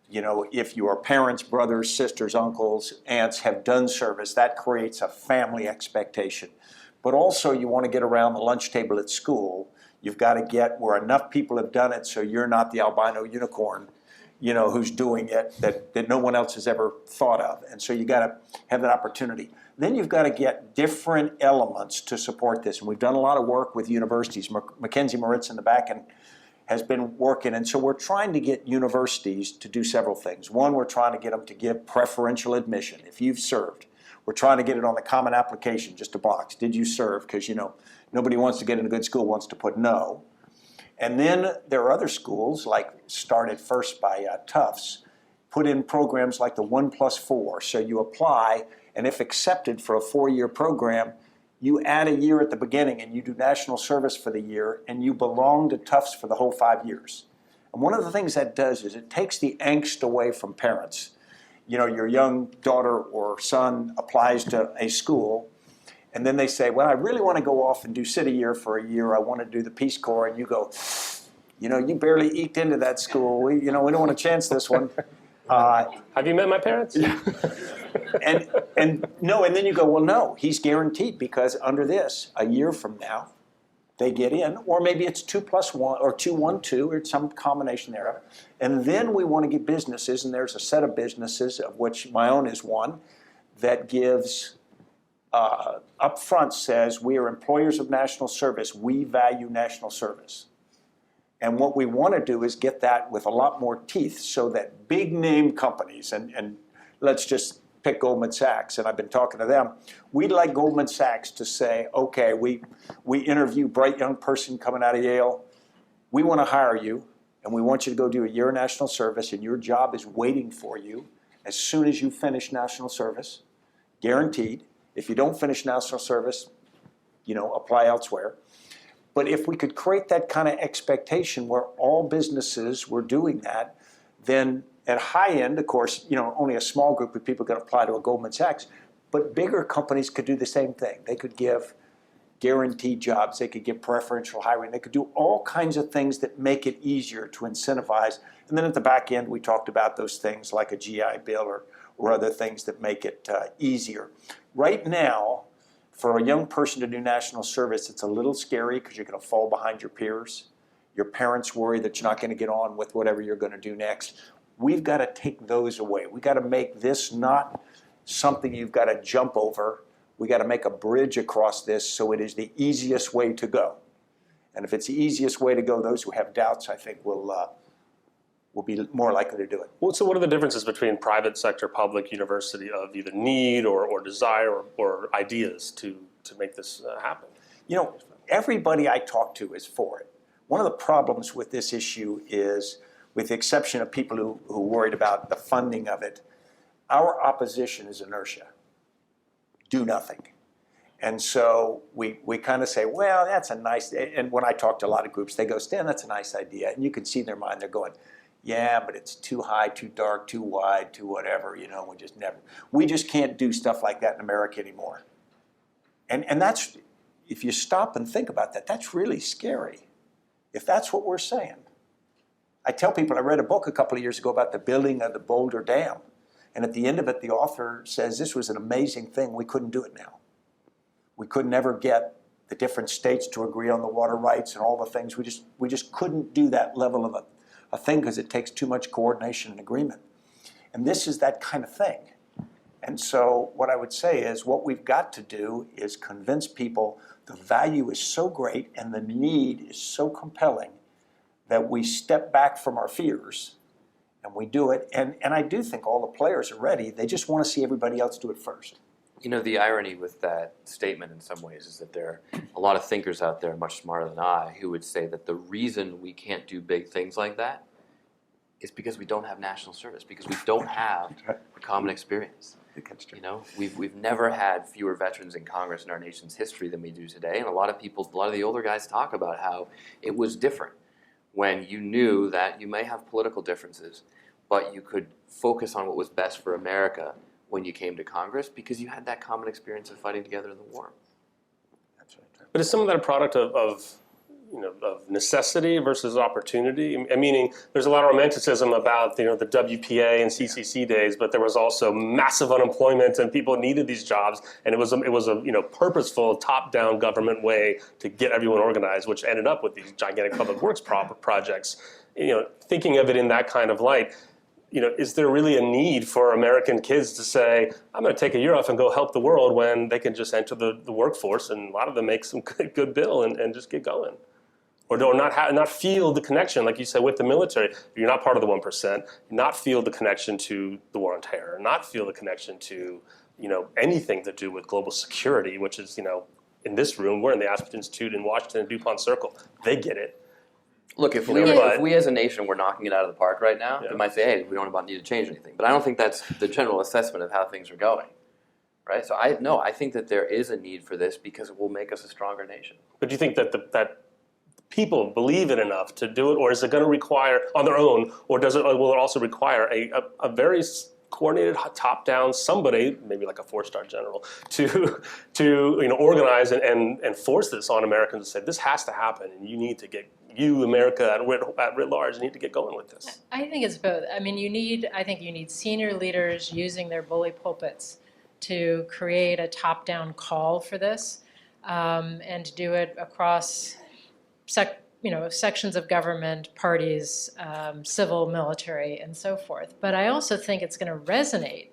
If your parents, brothers, sisters, uncles, aunts have done service, that creates a family expectation. But also you want to get around the lunch table at school. You've got to get where enough people have done it so you're not the albino unicorn. who's doing it that no one else has ever thought of. And so you got to have that opportunity. Then you've got to get different elements to support this. And we've done a lot of work with universities. Mackenzie Moritz in the back end has been working. And so we're trying to get universities to do several things. One, we're trying to get them to give preferential admission if you've served. We're trying to get it on the common application, just a box. Did you serve? Because, nobody wants to get in a good school, wants to put no. And then there are other schools, like started first by Tufts, put in programs like the 1+4. So you apply, and if accepted for a 4-year program, you add a year at the beginning and you do national service for the year, and you belong to Tufts for the whole 5 years. And one of the things that does is it takes the angst away from parents. Your young daughter or son applies to a school, and then they say, well, I really want to go off and do city year for a year. I want to do the Peace Corps. And you go, you barely eked into that school. We don't want to chance this one. Have you met my parents? And then you go, well, no, he's guaranteed, because under this, a year from now, they get in, or maybe it's 2+1 or 2-1-2 or some combination thereof. And then we want to get businesses, and there's a set of businesses, of which my own is one, that gives up front says, we are employers of national service. We value national service. And what we want to do is get that with a lot more teeth, so that big name companies, and let's just pick Goldman Sachs, and I've been talking to them, we'd like Goldman Sachs to say, okay, we interview bright young person coming out of Yale, we want to hire you, and we want you to go do a year of national service, and your job is waiting for you as soon as you finish national service, guaranteed. If you don't finish national service, apply elsewhere. But if we could create that kind of expectation where all businesses were doing that, then at high end, of course, only a small group of people could apply to a Goldman Sachs, but bigger companies could do the same thing. They could give guaranteed jobs, they could give preferential hiring, they could do all kinds of things that make it easier to incentivize. And then at the back end, we talked about those things like a GI Bill or other things that make it easier. Right now, for a young person to do national service, it's a little scary because you're going to fall behind your peers. Your parents worry that you're not going to get on with whatever you're going to do next. We've got to take those away. We've got to make this not something you've got to jump over. We've got to make a bridge across this so it is the easiest way to go. And if it's the easiest way to go, those who have doubts, I think, will be more likely to do it. Well, so what are the differences between private sector, public, university of either need or desire or ideas to make this happen? Everybody I talk to is for it. One of the problems with this issue is, with the exception of people who worried about the funding of it, our opposition is inertia. Do nothing. And so we kind of say, well, that's a nice, and when I talk to a lot of groups, they go, Stan, that's a nice idea. And you can see in their mind, they're going, yeah, but it's too high, too dark, too wide, too whatever, we just can't do stuff like that in America anymore. And that's, if you stop and think about that, that's really scary, if that's what we're saying. I tell people, I read a book a couple of years ago about the building of the Boulder Dam. And at the end of it, the author says this was an amazing thing. We couldn't do it now. We could never get the different states to agree on the water rights and all the things. We just couldn't do that level of a thing because it takes too much coordination and agreement. And this is that kind of thing. And so what I would say is what we've got to do is convince people the value is so great and the need is so compelling that we step back from our fears and we do it. And I do think all the players are ready. They just want to see everybody else do it first. The irony with that statement in some ways is that there are a lot of thinkers out there much smarter than I who would say that the reason we can't do big things like that is because we don't have national service, because we don't have a common experience. We've never had fewer veterans in Congress in our nation's history than we do today. And a lot of the older guys talk about how it was different when you knew that you may have political differences, but you could focus on what was best for America when you came to Congress because you had that common experience of fighting together in the war. That's right. But is some of that a product of necessity versus opportunity? Meaning, there's a lot of romanticism about the WPA and CCC days, but there was also massive unemployment and people needed these jobs, and it was a purposeful top-down government way to get everyone organized, which ended up with these gigantic public works projects. thinking of it in that kind of light, is there really a need for American kids to say, I'm going to take a year off and go help the world when they can just enter the workforce and a lot of them make some good bill and just get going? Or not feel the connection, like you said, with the military. You're not part of the 1%. Not feel the connection to the war on terror. Not feel the connection to anything to do with global security, which is in this room, we're in the Aspen Institute in Washington, DuPont Circle. They get it. Look, if we as a nation were knocking it out of the park right now, we might say, hey, we don't need to change anything. But I don't think that's the general assessment of how things are going, right? So I think that there is a need for this because it will make us a stronger nation. But do you think that people believe it enough to do it, or is it going to require on their own, or will it also require a very coordinated top-down somebody, maybe like a 4-star general, to organize and force this on Americans and say this has to happen, and America at writ large need to get going with this? I think it's both. I mean, I think you need senior leaders using their bully pulpits to create a top-down call for this, and to do it across sections of government, parties, civil, military, and so forth. But I also think it's going to resonate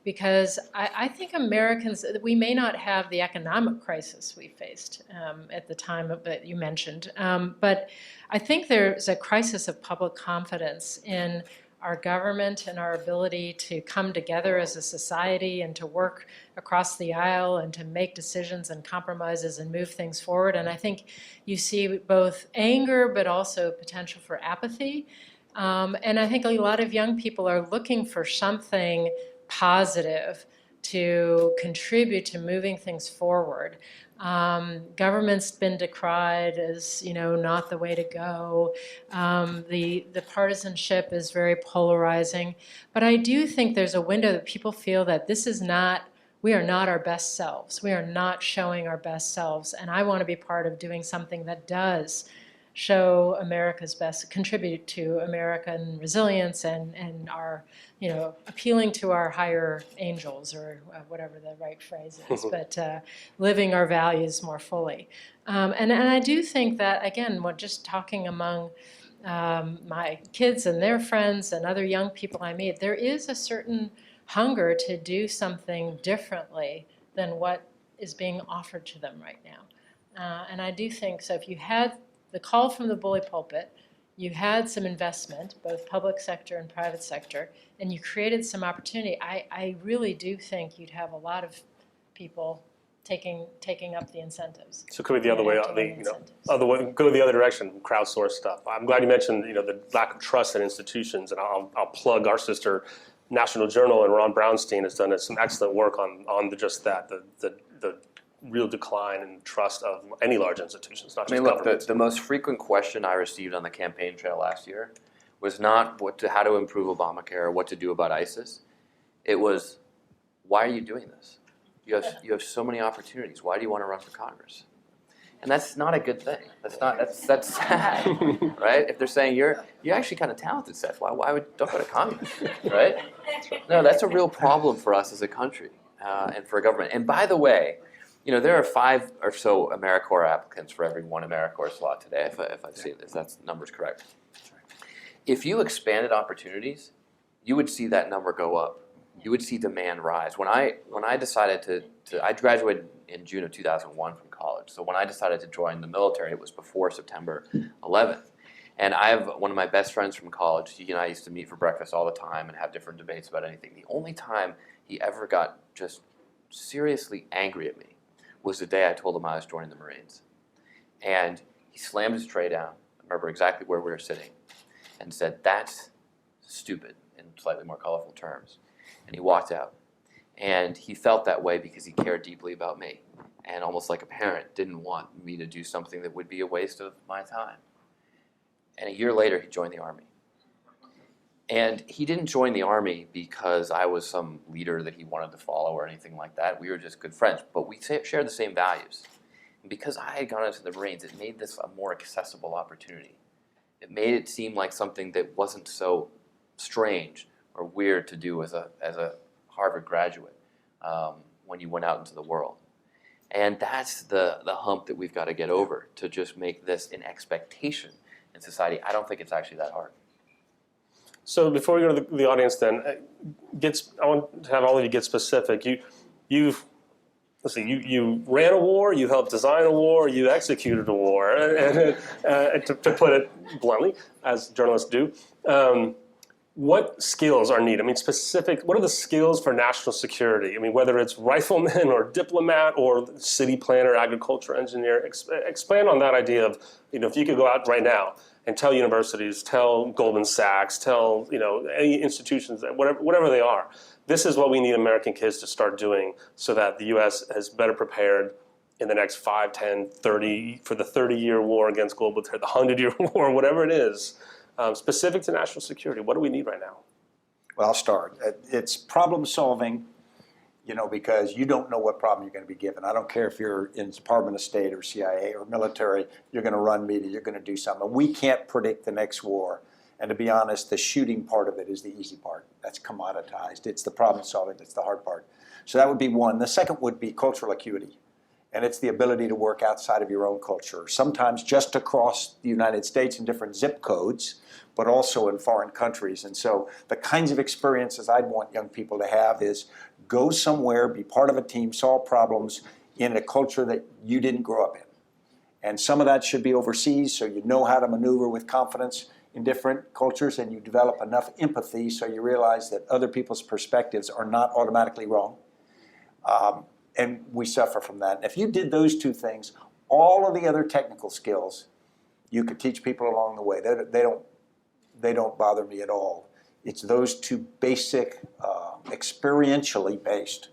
because I think Americans, we may not have the economic crisis we faced at the time that you mentioned, but I think there's a crisis of public confidence in our government and our ability to come together as a society and to work across the aisle and to make decisions and compromises and move things forward. And I think you see both anger but also potential for apathy. And I think a lot of young people are looking for something positive to contribute to moving things forward. Government's been decried as, not the way to go. The partisanship is very polarizing. But I do think there's a window that people feel that we are not our best selves. We are not showing our best selves. And I want to be part of doing something that does show America's best, contribute to American resilience and our, appealing to our higher angels or whatever the right phrase is, but living our values more fully. And I do think that, again, just talking among my kids and their friends and other young people I meet, there is a certain hunger to do something differently than what is being offered to them right now. And I do think, so if you had the call from the bully pulpit, you had some investment, both public sector and private sector, and you created some opportunity, I really do think you'd have a lot of people taking up the incentives. So could be the other way, go the other direction, crowdsource stuff. I'm glad you mentioned, the lack of trust in institutions, and I'll plug our sister National Journal, and Ron Brownstein has done some excellent work on just that, the real decline in trust of any large institutions, not just government. The most frequent question I received on the campaign trail last year was not how to improve Obamacare or what to do about ISIS. It was, why are you doing this? You have so many opportunities. Why do you want to run for Congress? And that's not a good thing. That's sad, right? If they're saying you're actually kind of talented, Seth, don't go to Congress, right? No, that's a real problem for us as a country and for a government. And by the way, there are 5 or so AmeriCorps applicants for every 1 AmeriCorps slot today, if I've seen this. That's number's correct. If you expanded opportunities, you would see that number go up. You would see demand rise. When I decided I graduated in June of 2001 from college. So when I decided to join the military, it was before September 11th. And I have one of my best friends from college. He and I used to meet for breakfast all the time and have different debates about anything. The only time he ever got just seriously angry at me was the day I told him I was joining the Marines. And he slammed his tray down, I remember exactly where we were sitting, and said, "That's stupid," in slightly more colorful terms. And he walked out. And he felt that way because he cared deeply about me. And almost like a parent, didn't want me to do something that would be a waste of my time. And a year later, he joined the Army. And he didn't join the Army because I was some leader that he wanted to follow or anything like that. We were just good friends, but we shared the same values. And because I had gone into the Marines, it made this a more accessible opportunity. It made it seem like something that wasn't so strange or weird to do as a Harvard graduate when you went out into the world. And that's the hump that we've got to get over, to just make this an expectation in society. I don't think it's actually that hard. So before we go to the audience, then, I want to have all of you get specific. You ran a war, you helped design a war, you executed a war, and to put it bluntly, as journalists do. What skills are needed? I mean, what are the skills for national security? I mean, whether it's rifleman or diplomat or city planner, agriculture engineer, expand on that idea of, if you could go out right now and tell universities, tell Goldman Sachs, tell, any institutions, whatever they are, this is what we need American kids to start doing so that the U.S. is better prepared in the next 5, 10, 30, for the 30-year war against global terror, the 100-year war, whatever it is, specific to national security. What do we need right now? Well, I'll start. It's problem solving, because you don't know what problem you're going to be given. I don't care if you're in Department of State or CIA or military, you're going to run media, you're going to do something. We can't predict the next war. And to be honest, the shooting part of it is the easy part. That's commoditized. It's the problem solving that's the hard part. So that would be one. The second would be cultural acuity. And it's the ability to work outside of your own culture, sometimes just across the United States in different zip codes, but also in foreign countries. And so the kinds of experiences I'd want young people to have is go somewhere, be part of a team, solve problems in a culture that you didn't grow up in. And some of that should be overseas, so you know how to maneuver with confidence in different cultures, and you develop enough empathy so you realize that other people's perspectives are not automatically wrong. And we suffer from that. And if you did those two things, all of the other technical skills you could teach people along the way. They don't bother me at all. It's those two basic, experientially based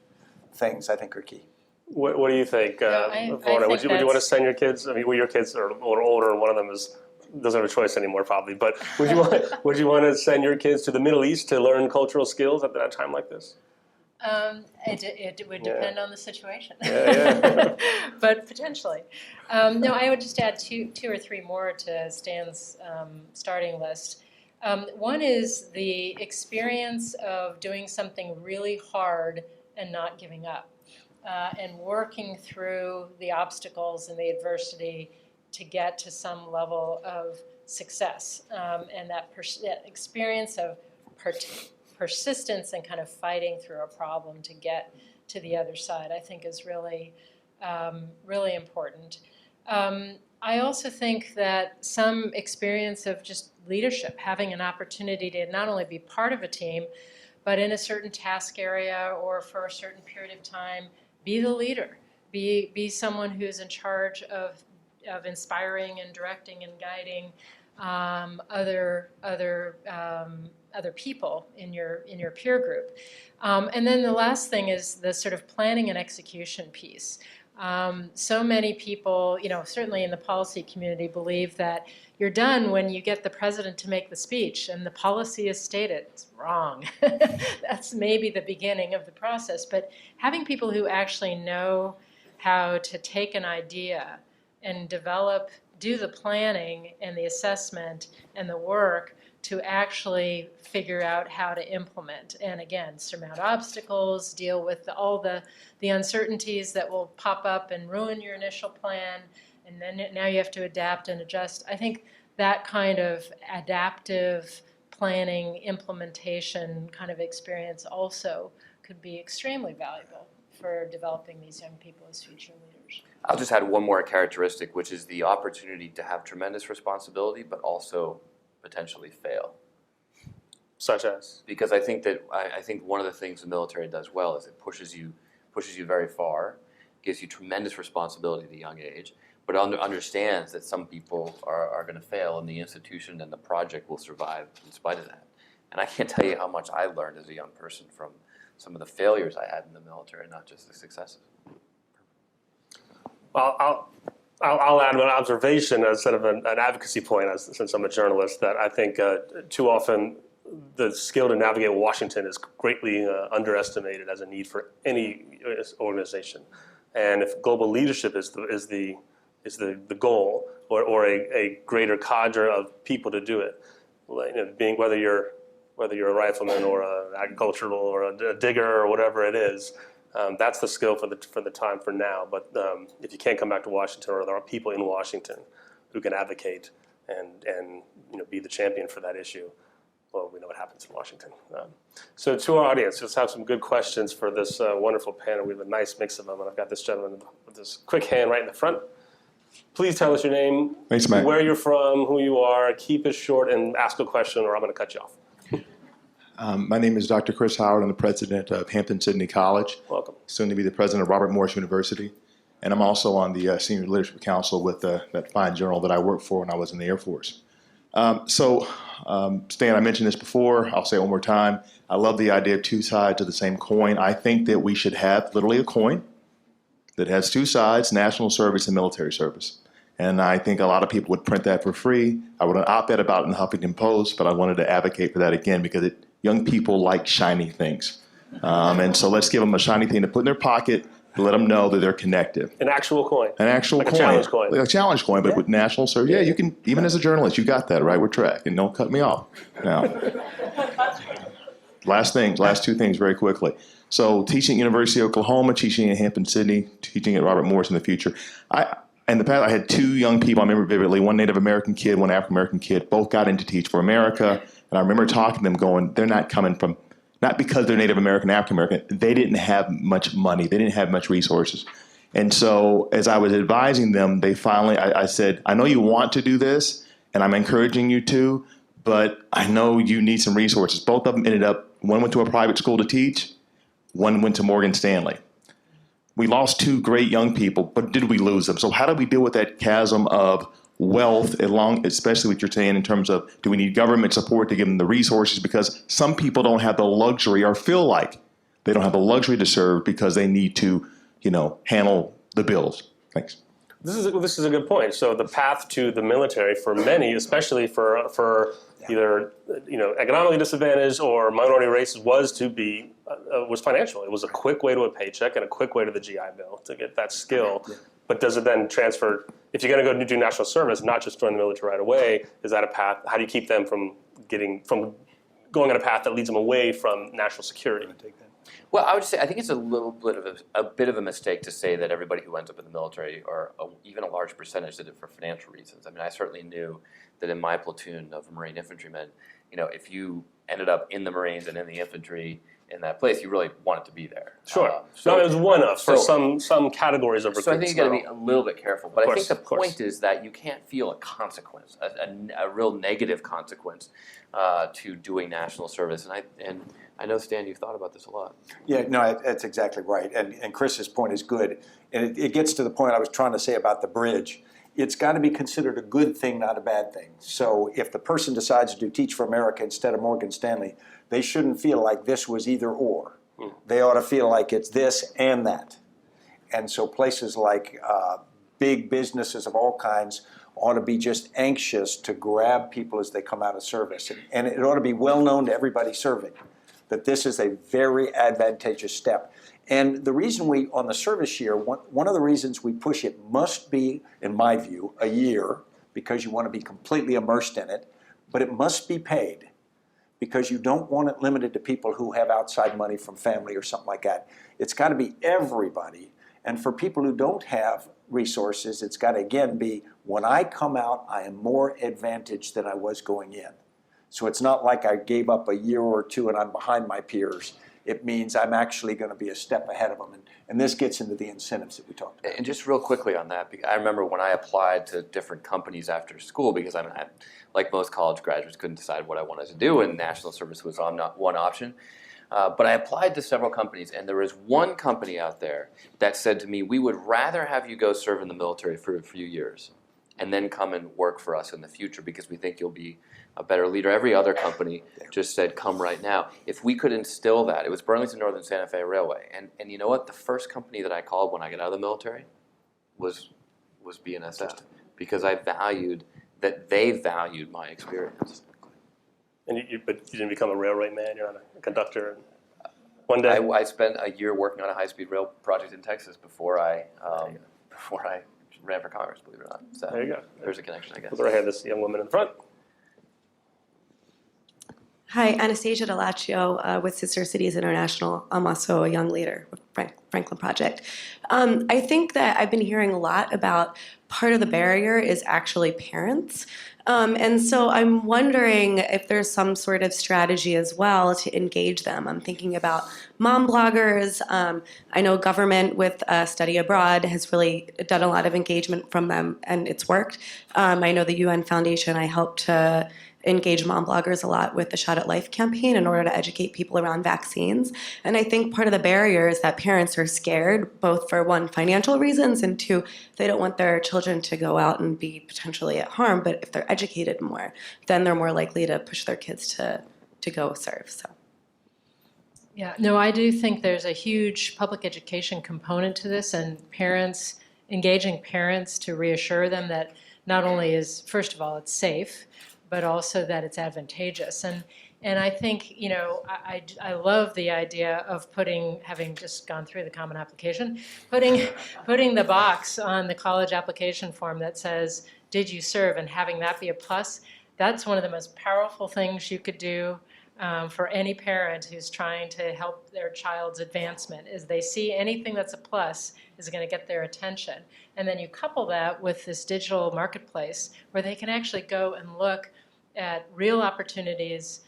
things I think are key. What do you think, Flournoy? Would you want to send your kids? I mean, your kids are older, and one of them doesn't have a choice anymore, probably. But would you want to send your kids to the Middle East to learn cultural skills at a time like this? It would depend on the situation, but potentially. No, I would just add two or three more to Stan's starting list. One is the experience of doing something really hard and not giving up, and working through the obstacles and the adversity to get to some level of success, and that experience of persistence and kind of fighting through a problem to get to the other side, I think is really, really important. I also think that some experience of just leadership, having an opportunity to not only be part of a team, but in a certain task area or for a certain period of time, be the leader, be someone who's in charge of inspiring and directing and guiding other people in your peer group. And then the last thing is the sort of planning and execution piece. So many people, certainly in the policy community, believe that you're done when you get the president to make the speech and the policy is stated. It's wrong. That's maybe the beginning of the process. But having people who actually know how to take an idea and do the planning and the assessment and the work to actually figure out how to implement and, again, surmount obstacles, deal with all the uncertainties that will pop up and ruin your initial plan, and then now you have to adapt and adjust. I think that kind of adaptive planning, implementation kind of experience also could be extremely valuable for developing these young people as future leaders. I'll just add one more characteristic, which is the opportunity to have tremendous responsibility, but also potentially fail. Such as? Because I think one of the things the military does well is it pushes you very far, gives you tremendous responsibility at a young age, but understands that some people are going to fail, and the institution and the project will survive in spite of that. And I can't tell you how much I learned as a young person from some of the failures I had in the military, not just the successes. Well, I'll add an observation instead of an advocacy point, since I'm a journalist, that I think too often the skill to navigate Washington is greatly underestimated as a need for any organization. And if global leadership is the goal, or a greater cadre of people to do it, being whether you're a rifleman or an agricultural or a digger or whatever it is. That's the skill for the time for now. But if you can't come back to Washington, or there are people in Washington who can advocate and be the champion for that issue. Well, we know what happens in Washington. So to our audience, let's have some good questions for this wonderful panel. We have a nice mix of them, and I've got this gentleman with this quick hand right in the front. Please tell us your name, Thanks, Matt. where you're from, who you are. Keep it short and ask a question, or I'm going to cut you off. My name is Dr. Chris Howard. I'm the president of Hampton-Sydney College, Welcome. soon to be the president of Robert Morris University. And I'm also on the Senior Leadership Council with that fine journal that I worked for when I was in the Air Force. Stan, I mentioned this before. I'll say it one more time. I love the idea of two sides of the same coin. I think that we should have literally a coin that has two sides, national service and military service. And I think a lot of people would print that for free. I would op-ed about it in the Huffington Post, but I wanted to advocate for that again because young people like shiny things. And so let's give them a shiny thing to put in their pocket to let them know that they're connected. An actual coin. An actual Like coin. a challenge coin. Like a challenge coin, but with national service. Yeah, you can, even as a journalist, you got that, right? We're track. And don't cut me off. Now, last two things very quickly. So teaching at University of Oklahoma, teaching at Hampton-Sydney, teaching at Robert Morris in the future. In the past, I had two young people I remember vividly, one Native American kid, one African American kid, both got in to teach for America. And I remember talking to them going, they're not coming from, not because they're Native American, African American, they didn't have much money. They didn't have much resources. And so as I was advising them, they finally, I said, I know you want to do this, and I'm encouraging you to, but I know you need some resources. Both of them ended up, one went to a private school to teach, one went to Morgan Stanley. We lost two great young people, but did we lose them? So how do we deal with that chasm of wealth, especially what you're saying in terms of, do we need government support to give them the resources? Because some people don't have the luxury or feel like they don't have the luxury to serve because they need to, handle the bills. Thanks. This is a good point. So the path to the military for many, especially for either economically disadvantaged or minority races, was financial. It was a quick way to a paycheck and a quick way to the GI Bill to get that skill. Yeah. But does it then transfer? If you're going to go do national service, not just join the military right away, is that a path? How do you keep them from going on a path that leads them away from national security? Well, I would say I think it's a bit of a mistake to say that everybody who ends up in the military, or even a large percentage, did it for financial reasons. I mean, I certainly knew that in my platoon of Marine infantrymen, if you ended up in the Marines and in the infantry in that place, you really wanted to be there. Sure. So it was one of for some categories of recruits. So I think you got to be a little bit careful. But I think the point is is that you can't feel a consequence, a real negative consequence to doing national service. And I know, Stan, you've thought about this a lot. Yeah, no, that's exactly right. And Chris's point is good. And it gets to the point I was trying to say about the bridge. It's got to be considered a good thing, not a bad thing. So if the person decides to Teach for America instead of Morgan Stanley, they shouldn't feel like this was either or. They ought to feel like it's this and that. And so places like big businesses of all kinds ought to be just anxious to grab people as they come out of service. And it ought to be well known to everybody serving that this is a very advantageous step. And the reason on the service year, one of the reasons we push it must be, in my view, a year, because you want to be completely immersed in it, but it must be paid because you don't want it limited to people who have outside money from family or something like that. It's got to be everybody. And for people who don't have resources, it's got to, again, be when I come out, I am more advantaged than I was going in. So it's not like I gave up a year or two and I'm behind my peers. It means I'm actually going to be a step ahead of them. And this gets into the incentives that we talked about. And just real quickly on that, I remember when I applied to different companies after school, because I like most college graduates, couldn't decide what I wanted to do, and national service was not one option. But I applied to several companies, and there was one company out there that said to me, we would rather have you go serve in the military for a few years and then come and work for us in the future because we think you'll be a better leader. Every other company just said, come right now. If we could instill that, it was Burlington Northern Santa Fe Railway. And you know what? The first company that I called when I got out of the military was BNSF, because I valued that they valued my experience. But you didn't become a railway man. You're not a conductor. One day, I spent a year working on a high-speed rail project in Texas before I ran for Congress. Believe it or not. So there you go. There's a connection, I guess. Look right here, this young woman in front. Hi, Anastasia Delaccio with Sister Cities International. I'm also a young leader with Franklin Project. I think that I've been hearing a lot about part of the barrier is actually parents. And so I'm wondering if there's some sort of strategy as well to engage them. I'm thinking about mom bloggers. I know government with Study Abroad has really done a lot of engagement from them, and it's worked. I know the UN Foundation, I helped to engage mom bloggers a lot with the Shot at Life campaign in order to educate people around vaccines. And I think part of the barrier is that parents are scared, both for one, financial reasons, and two, they don't want their children to go out and be potentially at harm. But if they're educated more, then they're more likely to push their kids to go serve. So. Yeah, no, I do think there's a huge public education component to this, and parents, engaging parents to reassure them that not only is, first of all, it's safe, but also that it's advantageous. And I think, I love the idea of having just gone through the common application, putting the box on the college application form that says, did you serve, and having that be a plus. That's one of the most powerful things you could do for any parent who's trying to help their child's advancement, is they see anything that's a plus is going to get their attention. And then you couple that with this digital marketplace where they can actually go and look at real opportunities,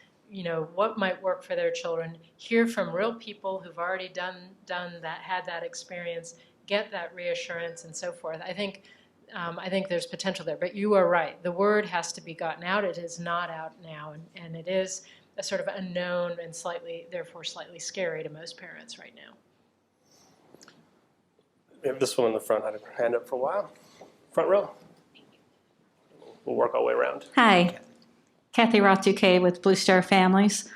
what might work for their children, hear from real people who've already done that, had that experience, get that reassurance and so forth. I think there's potential there, but you are right. The word has to be gotten out. It is not out now, and it is a sort of unknown and therefore slightly scary to most parents right now. We have this one in the front. I had her hand up for a while. Front row. We'll work our way around. Hi, Kathy Roth-Duquet with Blue Star Families.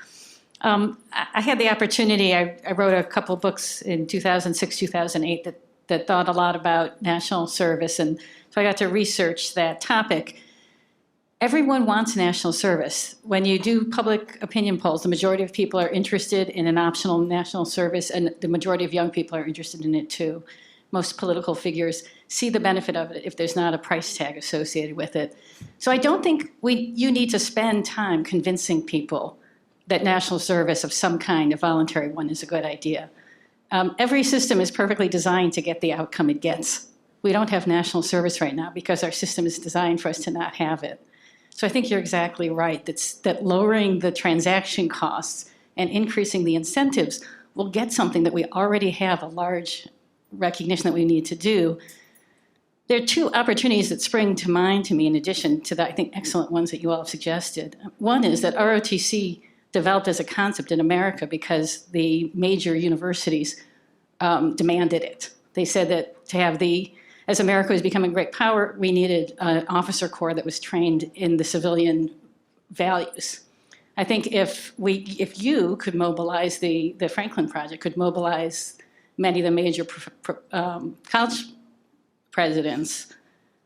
I had the opportunity, I wrote a couple books in 2006, 2008 that thought a lot about national service, and so I got to research that topic. Everyone wants national service. When you do public opinion polls, the majority of people are interested in an optional national service, and the majority of young people are interested in it too. Most political figures see the benefit of it if there's not a price tag associated with it. So I don't think you need to spend time convincing people that national service of some kind, a voluntary one, is a good idea. Every system is perfectly designed to get the outcome it gets. We don't have national service right now because our system is designed for us to not have it. So I think you're exactly right, that lowering the transaction costs and increasing the incentives will get something that we already have a large recognition that we need to do. There are two opportunities that spring to mind to me in addition to the, I think, excellent ones that you all have suggested. One is that ROTC developed as a concept in America because the major universities demanded it. They said that to have as America was becoming a great power, we needed an officer corps that was trained in the civilian values. I think if you could mobilize the Franklin Project, could mobilize many of the major college presidents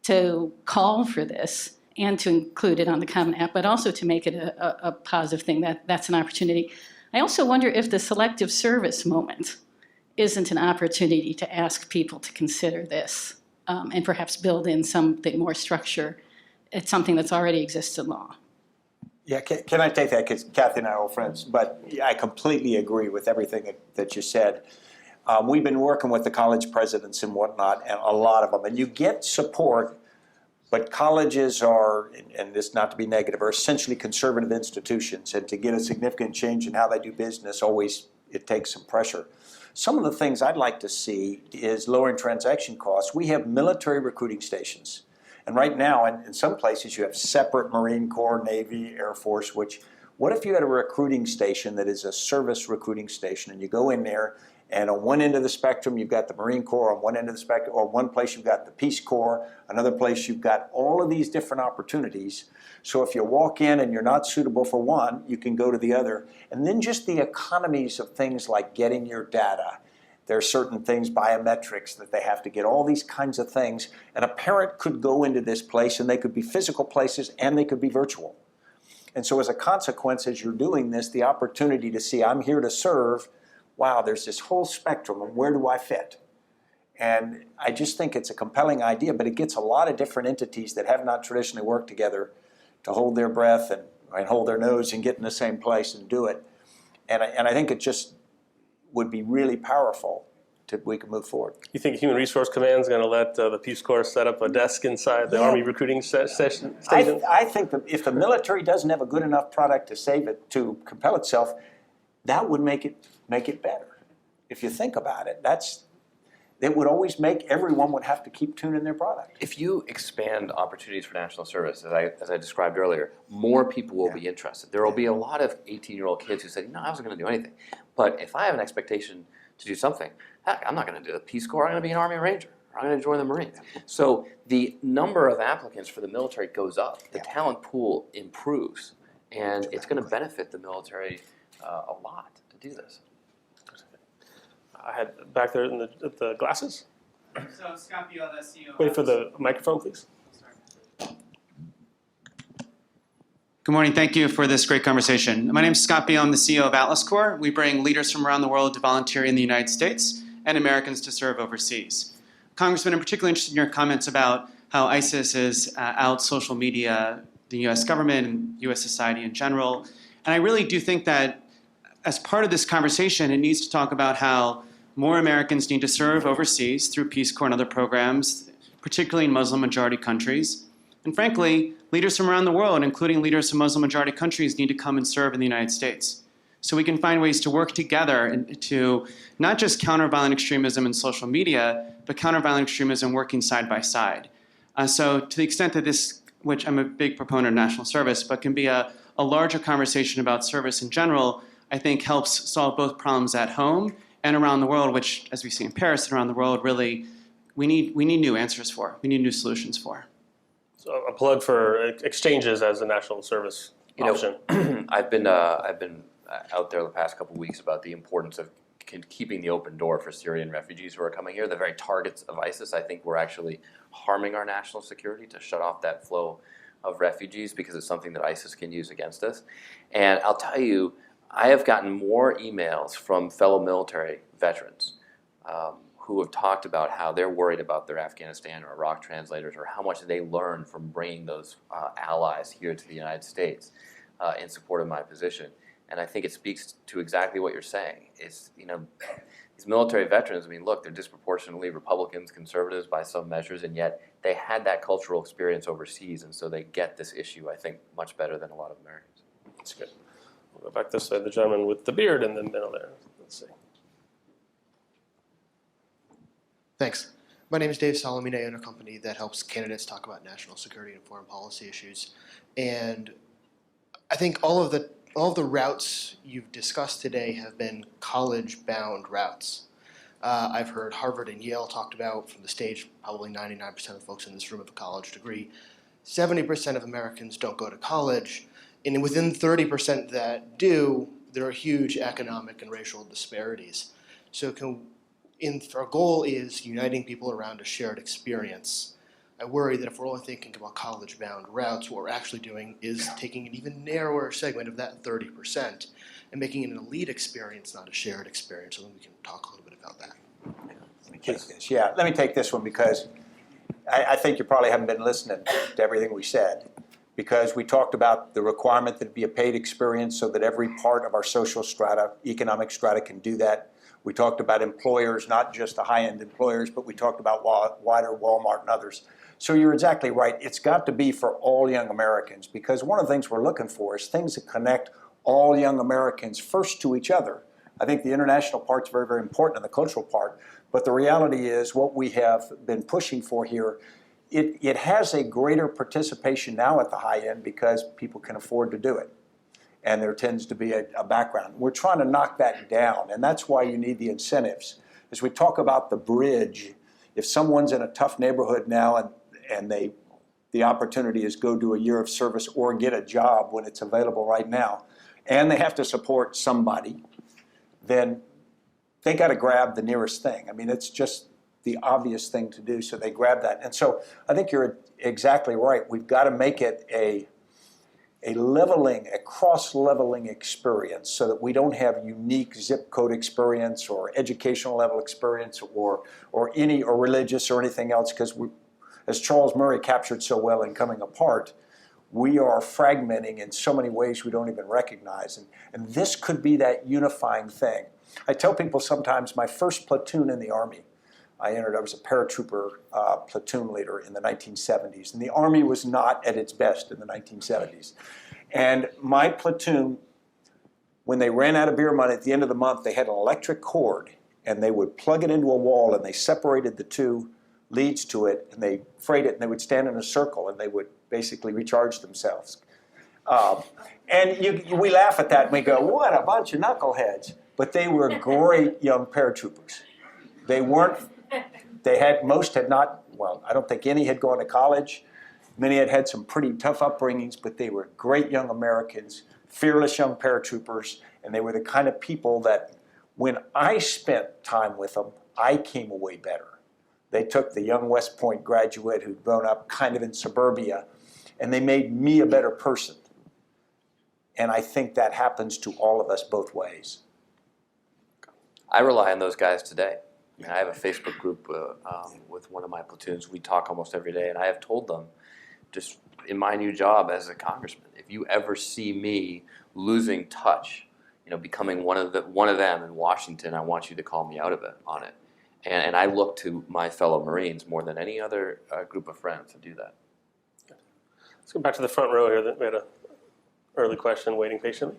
to call for this and to include it on the Common App, but also to make it a positive thing, that's an opportunity. I also wonder if the selective service moment isn't an opportunity to ask people to consider this and perhaps build in something more structure. It's something that's already exists in law. Yeah, can I take that? Because Kathy and I are old friends, but I completely agree with everything that you said. We've been working with the college presidents and whatnot, and a lot of them, and you get support, but colleges are, and this not to be negative, are essentially conservative institutions, and to get a significant change in how they do business, it takes some pressure. Some of the things I'd like to see is lowering transaction costs. We have military recruiting stations. And right now, in some places, you have separate Marine Corps, Navy, Air Force, what if you had a recruiting station that is a service recruiting station, and you go in there, and on one end of the spectrum, you've got the Marine Corps, on one end of the spectrum, or one place you've got the Peace Corps, another place you've got all of these different opportunities. So if you walk in and you're not suitable for one, you can go to the other. And then just the economies of things like getting your data. There are certain things, biometrics, that they have to get, all these kinds of things. And a parent could go into this place, and they could be physical places, and they could be virtual. And so as a consequence, as you're doing this, the opportunity to see, I'm here to serve, wow, there's this whole spectrum, and where do I fit? And I just think it's a compelling idea, but it gets a lot of different entities that have not traditionally worked together to hold their breath and right? Hold their nose and get in the same place and do it. And I think it just would be really powerful to we can move forward. You think Human Resource Command is going to let the Peace Corps set up a desk inside the Army recruiting station? I think that if the military doesn't have a good enough product to save it, to compel itself, that would make it better. If you think about it, it would always make everyone would have to keep tuning their product. If you expand opportunities for national service, as I described earlier, more people will be interested. There will be a lot of 18-year-old kids who say, no, I wasn't going to do anything. But if I have an expectation to do something, heck, I'm not going to do the Peace Corps, I'm going to be an Army Ranger. I'm going to join the Marines. So the number of applicants for the military goes up. The talent pool improves. And it's going to benefit the military a lot to do this. I had back there in the glasses. So Scott Beal, the CEO. Wait for the microphone, please. Good morning. Thank you for this great conversation. My name is Scott Beal. I'm the CEO of Atlas Corps. We bring leaders from around the world to volunteer in the United States and Americans to serve overseas. Congressman, I'm particularly interested in your comments about how ISIS is out social media, the U.S. government and U.S. society in general. And I really do think that as part of this conversation, it needs to talk about how more Americans need to serve overseas through Peace Corps and other programs, particularly in Muslim-majority countries. And frankly, leaders from around the world, including leaders from Muslim-majority countries, need to come and serve in the United States. So we can find ways to work together and to not just counter violent extremism in social media, but counter violent extremism working side by side. So to the extent that this, which I'm a big proponent of national service, but can be a larger conversation about service in general, I think helps solve both problems at home and around the world, which, as we see in Paris and around the world, really we need new answers for. We need new solutions for. So a plug for exchanges as a national service option. I've been out there the past couple of weeks about the importance of keeping the open door for Syrian refugees who are coming here. The very targets of ISIS, I think, we're actually harming our national security to shut off that flow of refugees because it's something that ISIS can use against us. And I'll tell you, I have gotten more emails from fellow military veterans who have talked about how they're worried about their Afghanistan or Iraq translators or how much they learned from bringing those allies here to the United States in support of my position. And I think it speaks to exactly what you're saying. It's, these military veterans, I mean, look, they're disproportionately Republicans, conservatives by some measures, and yet they had that cultural experience overseas, and so they get this issue, I think, much better than a lot of Americans. That's good. We'll go back this way, the gentleman with the beard in the middle there. Let's see. Thanks. My name is Dave Salamine. I own a company that helps candidates talk about national security and foreign policy issues. And I think all of the routes you've discussed today have been college-bound routes. I've heard Harvard and Yale talked about from the stage. Probably 99% of the folks in this room have a college degree. 70% of Americans don't go to college. And within 30% that do, there are huge economic and racial disparities. So our goal is uniting people around a shared experience. I worry that if we're only thinking about college-bound routes, what we're actually doing is taking an even narrower segment of that 30% and making it an elite experience, not a shared experience. So then we can talk a little bit about that. Let me take this. Yeah, let me take this one because I think you probably haven't been listening to everything we said. Because we talked about the requirement that it be a paid experience so that every part of our social strata, economic strata can do that. We talked about employers, not just the high-end employers, but we talked about wider Walmart and others. So you're exactly right. It's got to be for all young Americans because one of the things we're looking for is things that connect all young Americans first to each other. I think the international part's very, very important and the cultural part. But the reality is what we have been pushing for here, it has a greater participation now at the high end because people can afford to do it. And there tends to be a background. We're trying to knock that down, and that's why you need the incentives. As we talk about the bridge, if someone's in a tough neighborhood now and the opportunity is go do a year of service or get a job when it's available right now, and they have to support somebody, then they got to grab the nearest thing. I mean, it's just the obvious thing to do, so they grab that. And so I think you're exactly right. We've got to make it a cross-leveling experience so that we don't have unique zip code experience or educational level experience or religious or anything else, because as Charles Murray captured so well in Coming Apart, we are fragmenting in so many ways we don't even recognize. And this could be that unifying thing. I tell people sometimes my first platoon in the Army, I was a paratrooper platoon leader in the 1970s, and the Army was not at its best in the 1970s. And my platoon, when they ran out of beer money at the end of the month, they had an electric cord, and they would plug it into a wall, and they separated the two leads to it, and they frayed it, and they would stand in a circle, and they would basically recharge themselves. We laugh at that, and we go, what a bunch of knuckleheads. But they were great young paratroopers. Most had not, well, I don't think any had gone to college. Many had had some pretty tough upbringings, but they were great young Americans, fearless young paratroopers, and they were the kind of people that when I spent time with them, I came away better. They took the young West Point graduate who'd grown up kind of in suburbia, and they made me a better person. And I think that happens to all of us both ways. I rely on those guys today. I mean, I have a Facebook group with one of my platoons. We talk almost every day, and I have told them, just in my new job as a congressman, if you ever see me losing touch, becoming one of them in Washington, I want you to call me out on it. And I look to my fellow Marines more than any other group of friends to do that. Let's go back to the front row here. We had an early question waiting patiently.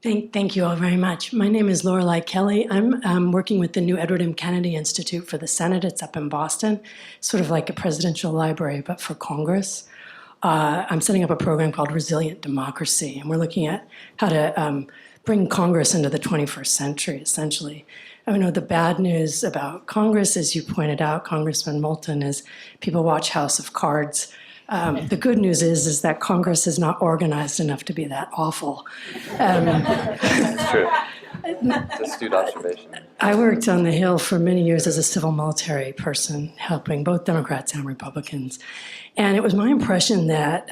Thank you all very much. My name is Lorelei Kelly. I'm working with the new Edward M. Kennedy Institute for the Senate. It's up in Boston, sort of like a presidential library, but for Congress. I'm setting up a program called Resilient Democracy, and we're looking at how to bring Congress into the 21st century, essentially. I know the bad news about Congress, as you pointed out, Congressman Moulton, is people watch House of Cards. The good news is that Congress is not organized enough to be that awful. That's true. It's astute observation. I worked on the Hill for many years as a civil military person, helping both Democrats and Republicans. And it was my impression that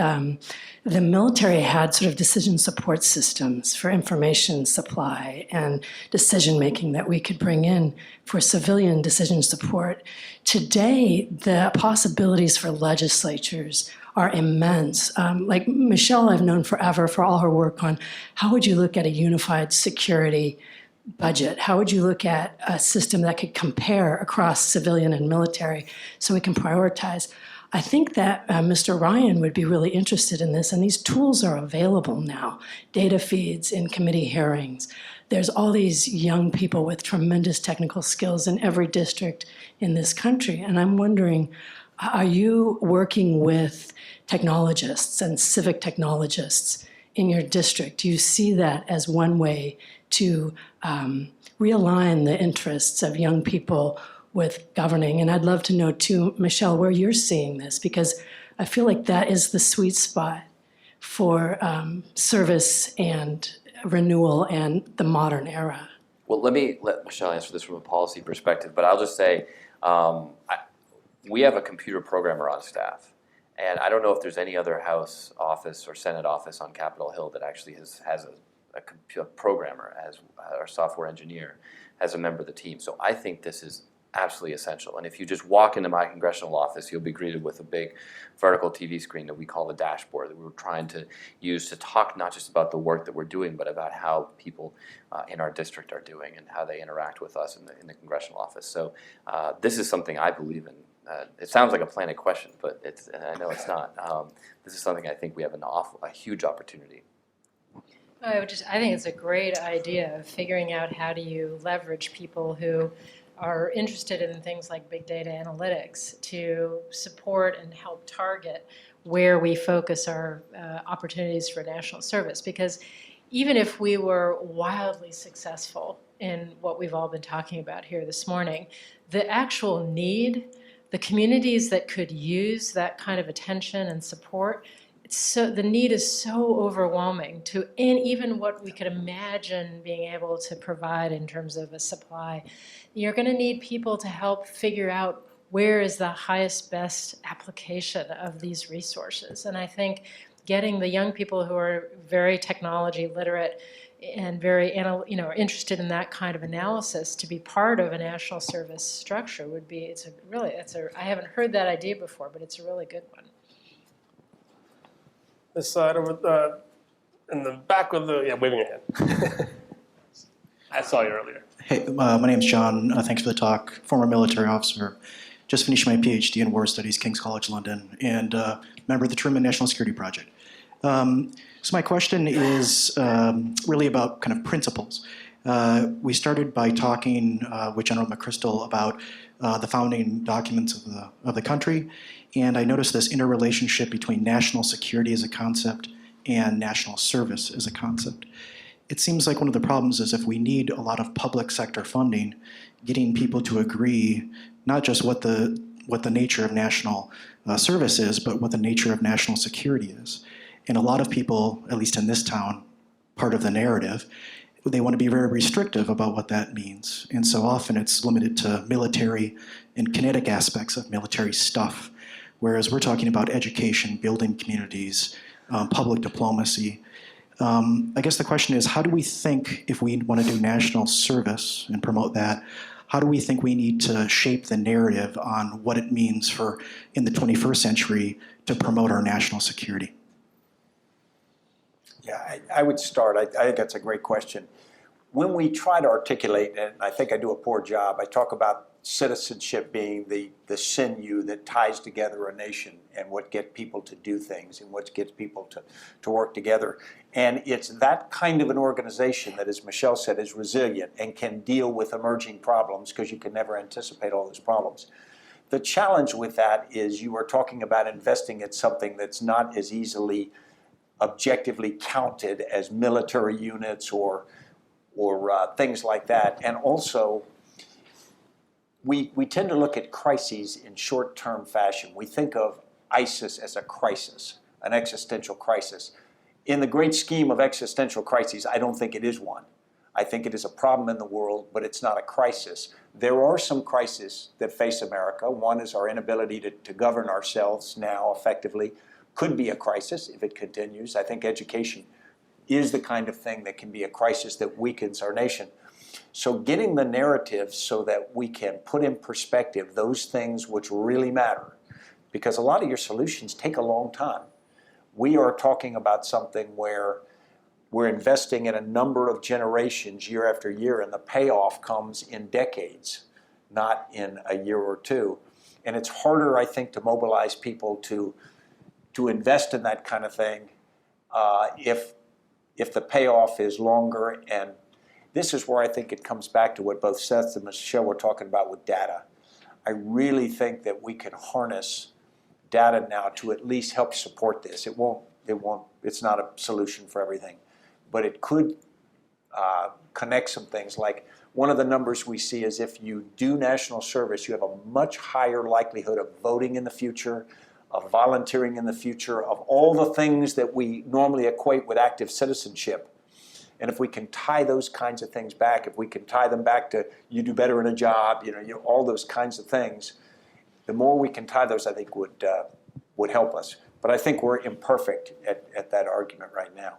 the military had sort of decision support systems for information supply and decision making that we could bring in for civilian decision support. Today, the possibilities for legislatures are immense. Like Michèle, I've known forever for all her work on how would you look at a unified security budget? How would you look at a system that could compare across civilian and military so we can prioritize? I think that Mr. Ryan would be really interested in this, and these tools are available now. Data feeds in committee hearings. There's all these young people with tremendous technical skills in every district in this country, and I'm wondering, are you working with technologists and civic technologists in your district? Do you see that as one way to realign the interests of young people with governing? And I'd love to know too, Michèle, where you're seeing this, because I feel like that is the sweet spot for service and renewal and the modern era. Well, let me let Michèle answer this from a policy perspective, but I'll just say we have a computer programmer on staff. And I don't know if there's any other House office or Senate office on Capitol Hill that actually has a programmer as our software engineer as a member of the team. So I think this is absolutely essential. And if you just walk into my congressional office, you'll be greeted with a big vertical TV screen that we call the dashboard that we're trying to use to talk not just about the work that we're doing, but about how people in our district are doing and how they interact with us in the congressional office. So this is something I believe in. It sounds like a planted question, but I know it's not. This is something I think we have a huge opportunity. I think it's a great idea of figuring out how do you leverage people who are interested in things like big data analytics to support and help target where we focus our opportunities for national service. Because even if we were wildly successful in what we've all been talking about here this morning, the actual need, the communities that could use that kind of attention and support, the need is so overwhelming in even what we could imagine being able to provide in terms of a supply. You're going to need people to help figure out where is the highest, best application of these resources. And I think getting the young people who are very technology literate and very interested in that kind of analysis to be part of a national service structure would be, I haven't heard that idea before, but it's a really good one. This side over in the back of the, yeah, waving your hand. I saw you earlier. Hey, my name's John. Thanks for the talk. Former military officer. Just finished my PhD in War Studies, King's College London, and member of the Truman National Security Project. So my question is really about kind of principles. We started by talking with General McChrystal about the founding documents of the country, and I noticed this interrelationship between national security as a concept and national service as a concept. It seems like one of the problems is if we need a lot of public sector funding, getting people to agree not just what the nature of national service is, but what the nature of national security is. And a lot of people, at least in this town, part of the narrative, they want to be very restrictive about what that means. And so often it's limited to military and kinetic aspects of military stuff, whereas we're talking about education, building communities, public diplomacy. I guess the question is, how do we think, if we want to do national service and promote that, how do we think we need to shape the narrative on what it means for, in the 21st century, to promote our national security? Yeah, I would start. I think that's a great question. When we try to articulate, and I think I do a poor job, I talk about citizenship being the sinew that ties together a nation and what gets people to do things and what gets people to work together. And it's that kind of an organization that, as Michèle said, is resilient and can deal with emerging problems because you can never anticipate all those problems. The challenge with that is you are talking about investing in something that's not as easily objectively counted as military units or things like that. And also, we tend to look at crises in short-term fashion. We think of ISIS as a crisis, an existential crisis. In the great scheme of existential crises, I don't think it is one. I think it is a problem in the world, but it's not a crisis. There are some crises that face America. One is our inability to govern ourselves now effectively. Could be a crisis if it continues. I think education is the kind of thing that can be a crisis that weakens our nation. So getting the narrative so that we can put in perspective those things which really matter, because a lot of your solutions take a long time. We are talking about something where we're investing in a number of generations year after year, and the payoff comes in decades, not in a year or two. And it's harder, I think, to mobilize people to invest in that kind of thing if the payoff is longer. And this is where I think it comes back to what both Seth and Michèle were talking about with data. I really think that we can harness data now to at least help support this. It's not a solution for everything, but it could connect some things. Like one of the numbers we see is if you do national service, you have a much higher likelihood of voting in the future, of volunteering in the future, of all the things that we normally equate with active citizenship. And if we can tie those kinds of things back, if we can tie them back to you do better in a job, all those kinds of things, the more we can tie those, I think would help us. But I think we're imperfect at that argument right now.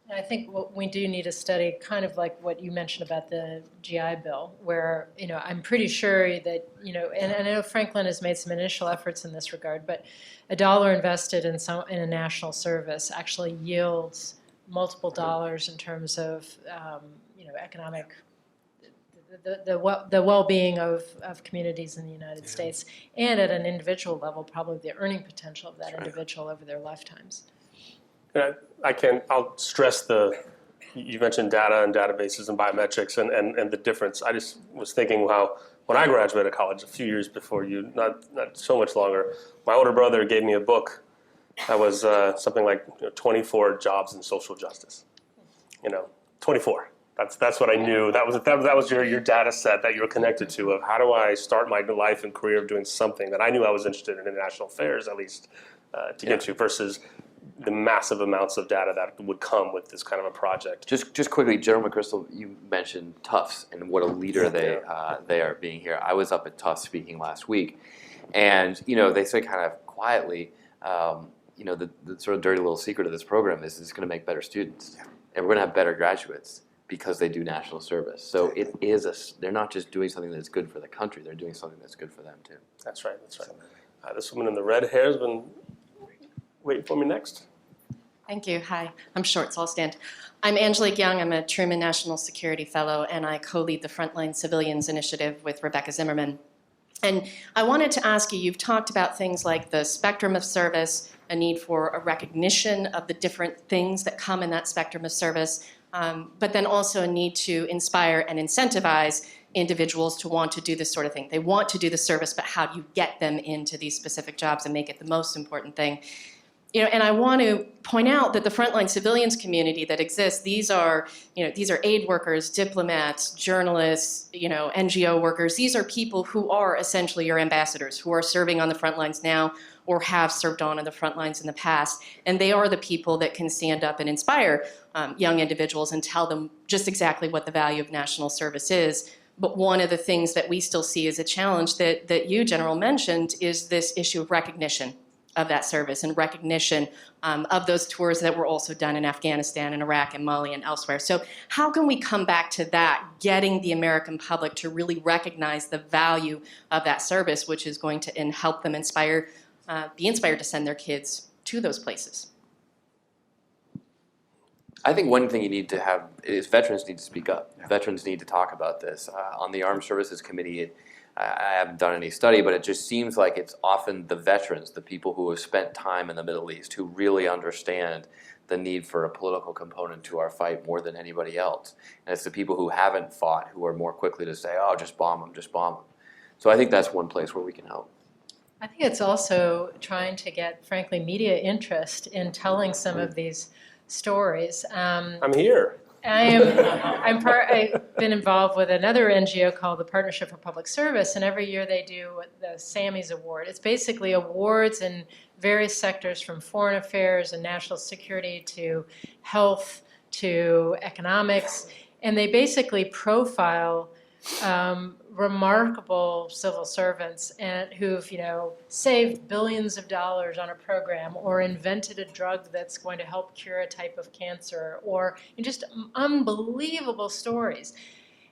And I think what we do need to study, kind of like what you mentioned about the GI Bill, where I'm pretty sure that and I know Franklin has made some initial efforts in this regard, but $1 invested in a national service actually yields multiple dollars in terms of economic, the well-being of communities in the United States, and at an individual level, probably the earning potential of that individual over their lifetimes. I'll stress you mentioned data and databases and biometrics and the difference. I just was thinking how when I graduated college a few years before you, not so much longer, my older brother gave me a book that was something like 24 jobs in social justice. 24. That's what I knew. That was your data set that you were connected to of how do I start my life and career of doing something that I knew I was interested in international affairs at least to get to versus the massive amounts of data that would come with this kind of a project. Just quickly, General McChrystal, you mentioned Tufts and what a leader they are being here. I was up at Tufts speaking last week, and they say kind of quietly, the sort of dirty little secret of this program is it's going to make better students, and we're going to have better graduates because they do national service. So they're not just doing something that's good for the country; they're doing something that's good for them too. That's right. This woman in the red hair has been waiting for me next. Thank you. Hi, I'm short, so I'll stand. I'm Angelique Young. I'm a Truman National Security Fellow, and I co-lead the Frontline Civilians Initiative with Rebecca Zimmerman. And I wanted to ask you, you've talked about things like the spectrum of service, a need for a recognition of the different things that come in that spectrum of service, but then also a need to inspire and incentivize individuals to want to do this sort of thing. They want to do the service, but how do you get them into these specific jobs and make it the most important thing? And I want to point out that the frontline civilians community that exists, these are aid workers, diplomats, journalists, NGO workers. These are people who are essentially your ambassadors, who are serving on the front lines now or have served on the front lines in the past. And they are the people that can stand up and inspire young individuals and tell them just exactly what the value of national service is. But one of the things that we still see as a challenge that you, General, mentioned is this issue of recognition of that service and recognition of those tours that were also done in Afghanistan and Iraq and Mali and elsewhere. So how can we come back to that, getting the American public to really recognize the value of that service, which is going to help them be inspired to send their kids to those places? I think one thing you need to have is veterans need to speak up. Yeah. Veterans need to talk about this. On the Armed Services Committee, I haven't done any study, but it just seems like it's often the veterans, the people who have spent time in the Middle East, who really understand the need for a political component to our fight more than anybody else. And it's the people who haven't fought who are more quickly to say, oh, just bomb them, just bomb them. So I think that's one place where we can help. I think it's also trying to get, frankly, media interest in telling some of these stories. I'm here. I've been involved with another NGO called the Partnership for Public Service, and every year they do the Sammys Award. It's basically awards in various sectors from foreign affairs and national security to health to economics, and they basically profile remarkable civil servants and who've saved billions of dollars on a program or invented a drug that's going to help cure a type of cancer or just unbelievable stories.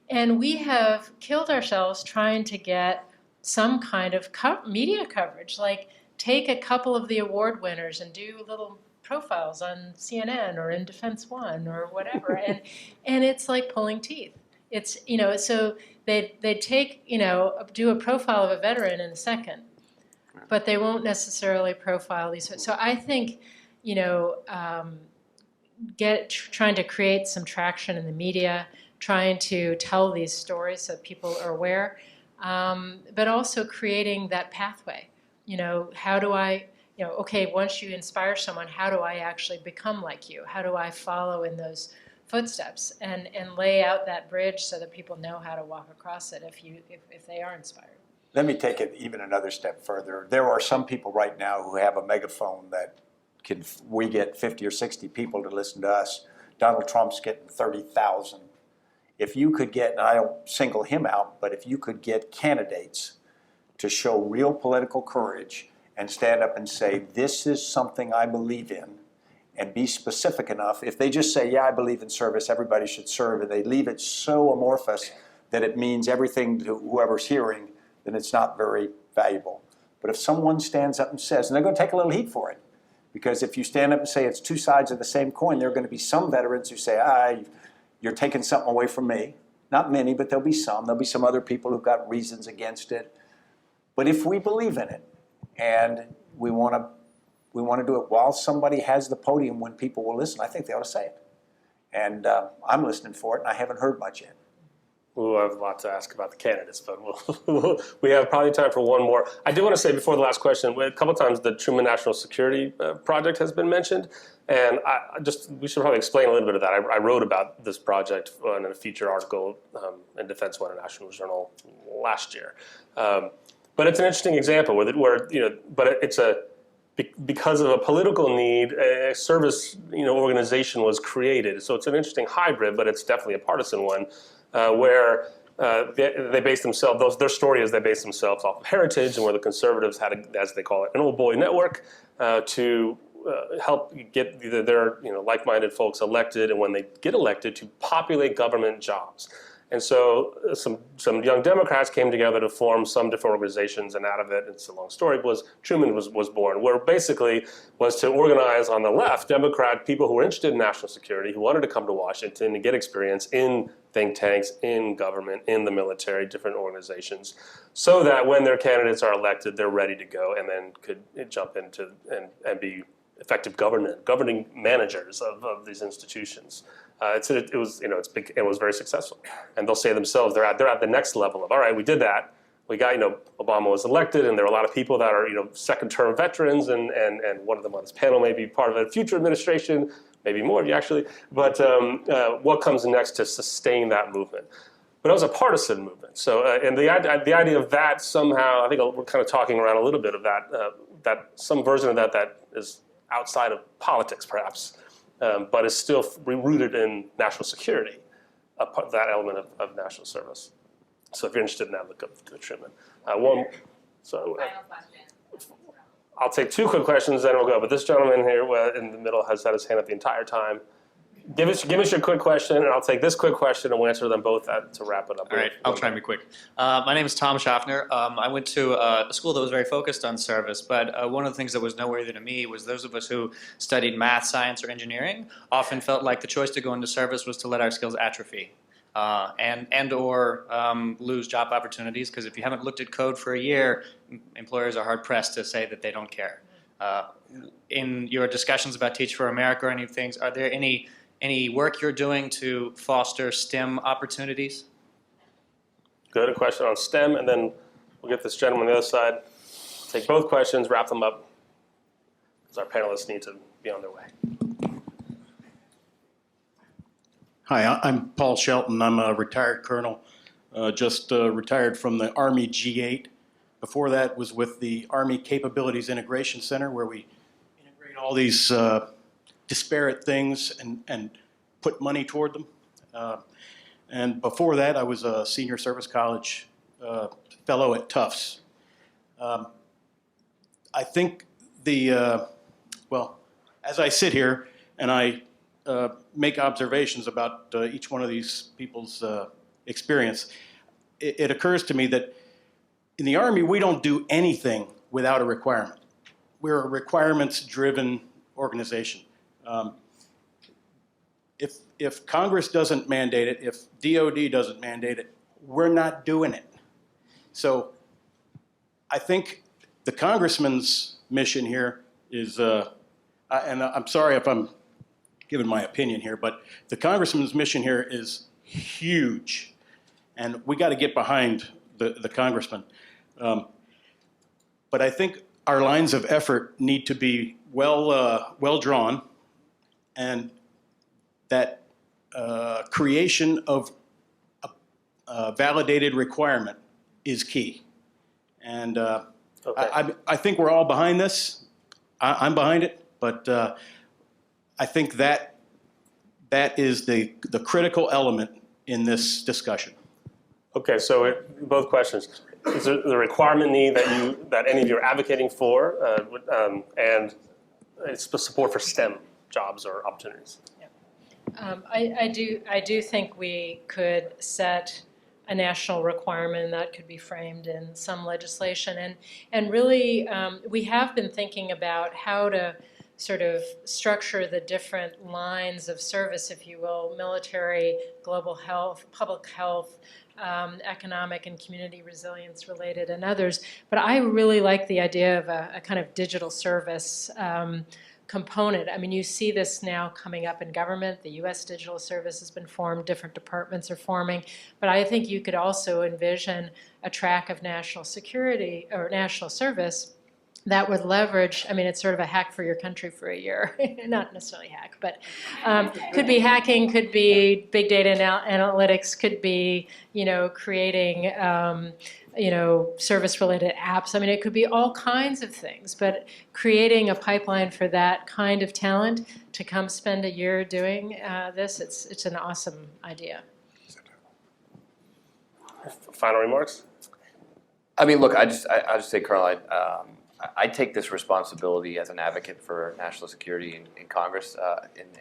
And we have killed ourselves trying to get some kind of media coverage, like take a couple of the award winners and do little profiles on CNN or in Defense One or whatever, and it's like pulling teeth. It's so they take do a profile of a veteran in a second, but they won't necessarily profile these. So I think trying to create some traction in the media, trying to tell these stories so people are aware, but also creating that pathway. How do I okay, once you inspire someone, how do I actually become like you? How do I follow in those footsteps and lay out that bridge so that people know how to walk across it if they are inspired? Let me take it even another step further. There are some people right now who have a megaphone that we get 50 or 60 people to listen to us. Donald Trump's getting 30,000. If you could get, and I don't single him out, but if you could get candidates to show real political courage and stand up and say, this is something I believe in, and be specific enough. If they just say, yeah, I believe in service, everybody should serve, and they leave it so amorphous that it means everything to whoever's hearing, then it's not very valuable. But if someone stands up and says, and they're going to take a little heat for it, because if you stand up and say it's two sides of the same coin, there are going to be some veterans who say, you're taking something away from me. Not many, but there'll be some. There'll be some other people who've got reasons against it. But if we believe in it, and we want to do it while somebody has the podium when people will listen, I think they ought to say it. And I'm listening for it, and I haven't heard much yet. We'll have a lot to ask about the candidates, but we have probably time for one more. I do want to say before the last question, a couple times the Truman National Security Project has been mentioned, and we should probably explain a little bit of that. I wrote about this project in a feature article in Defense One, a national journal last year. But it's an interesting example because of a political need, a service organization was created. So it's an interesting hybrid, but it's definitely a partisan one, where they base themselves. Their story is they base themselves off of heritage, and where the conservatives had, as they call it, an old boy network to help get their like-minded folks elected, and when they get elected, to populate government jobs. And so some young Democrats came together to form some different organizations, and out of it, it's a long story, Truman was born, where basically was to organize on the left Democrat people who were interested in national security, who wanted to come to Washington and get experience in think tanks, in government, in the military, different organizations, so that when their candidates are elected, they're ready to go and then could jump into and be effective governing managers of these institutions. It was very successful, and they'll say themselves they're at the next level of, all right, we did that, we got, Obama was elected, and there are a lot of people that are second-term veterans, and one of them on this panel may be part of a future administration, maybe more of you actually. But what comes next to sustain that movement? But it was a partisan movement. So and the idea of that somehow, I think we're kind of talking around a little bit of that some version of that is outside of politics perhaps. But is still rooted in national security, that element of national service. So if you're interested in that, look up the Truman. Final question. I'll take two quick questions, then we'll go. But this gentleman here in the middle has had his hand up the entire time. Give us your quick question, and I'll take this quick question, and we'll answer them both to wrap it up. All right, I'll try and be quick. My name is Tom Schaffner. I went to a school that was very focused on service, but one of the things that was noteworthy to me was those of us who studied math, science, or engineering often felt like the choice to go into service was to let our skills atrophy and/or lose job opportunities, because if you haven't looked at code for a year, employers are hard-pressed to say that they don't care. In your discussions about Teach for America or any things, are there any work you're doing to foster STEM opportunities? Good, a question on STEM, and then we'll get this gentleman on the other side. Take both questions, wrap them up, because our panelists need to be on their way. Hi, I'm Paul Shelton. I'm a retired colonel, just retired from the Army G8. Before that was with the Army Capabilities Integration Center, where we integrate all these disparate things and put money toward them. And before that, I was a senior service college fellow at Tufts. I think as I sit here and I make observations about each one of these people's experience, it occurs to me that in the Army, we don't do anything without a requirement. We're a requirements-driven organization. If Congress doesn't mandate it, if DOD doesn't mandate it, we're not doing it. So I think the Congressman's mission here is, and I'm sorry if I'm giving my opinion here, but the Congressman's mission here is huge, and we got to get behind the Congressman. But I think our lines of effort need to be well drawn, and that creation of a validated requirement is key. And I think we're all behind this. I'm behind it, but I think that is the critical element in this discussion. Okay, so both questions. Is there the requirement need that any of you are advocating for, and it's support for STEM jobs or opportunities? I do think we could set a national requirement that could be framed in some legislation, and really we have been thinking about how to sort of structure the different lines of service, if you will, military, global health, public health, economic and community resilience related, and others. But I really like the idea of a kind of digital service component. I mean, you see this now coming up in government. The U.S. Digital Service has been formed. Different departments are forming. But I think you could also envision a track of national security or national service that would leverage, I mean, it's sort of a hack for your country for a year. Not necessarily hack, but could be hacking, could be big data analytics, could be, creating, service-related apps. I mean, it could be all kinds of things, but creating a pipeline for that kind of talent to come spend a year doing this, it's an awesome idea. Final remarks? I mean, look, I just say, Carl, I take this responsibility as an advocate for national security in Congress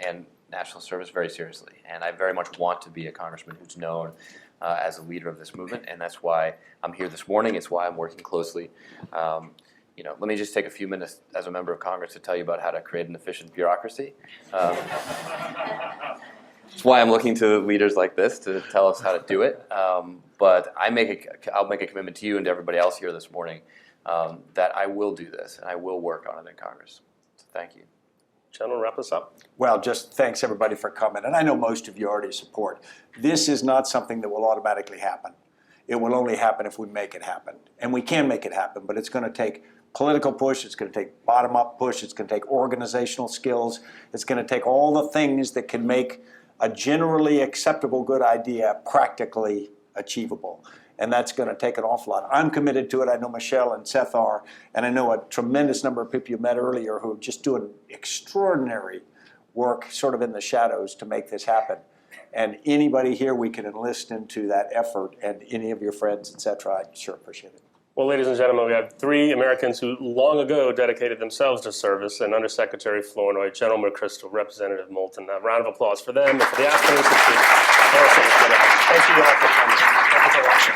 and national service very seriously. And I very much want to be a congressman who's known as a leader of this movement, and that's why I'm here this morning. It's why I'm working closely. Let me just take a few minutes as a member of Congress to tell you about how to create an efficient bureaucracy. That's why I'm looking to leaders like this to tell us how to do it. But I'll make a commitment to you and to everybody else here this morning that I will do this and I will work on it in Congress. So thank you. Gentlemen, wrap this up. Well, just thanks everybody for coming. And I know most of you already support. This is not something that will automatically happen. It will only happen if we make it happen. And we can make it happen, but it's going to take political push, it's going to take bottom-up push, it's going to take organizational skills, it's going to take all the things that can make a generally acceptable good idea practically achievable. And that's going to take an awful lot. I'm committed to it. I know Michèle and Seth are, and I know a tremendous number of people you met earlier who are just doing extraordinary work sort of in the shadows to make this happen. And anybody here we can enlist into that effort, and any of your friends, et cetera, I'd sure appreciate it. Well, ladies and gentlemen, we have 3 Americans who long ago dedicated themselves to service, and Undersecretary Flournoy, General McChrystal, Representative Moulton. A round of applause for them and for the Aspen Institute. Thank you all for coming. Thank you for watching.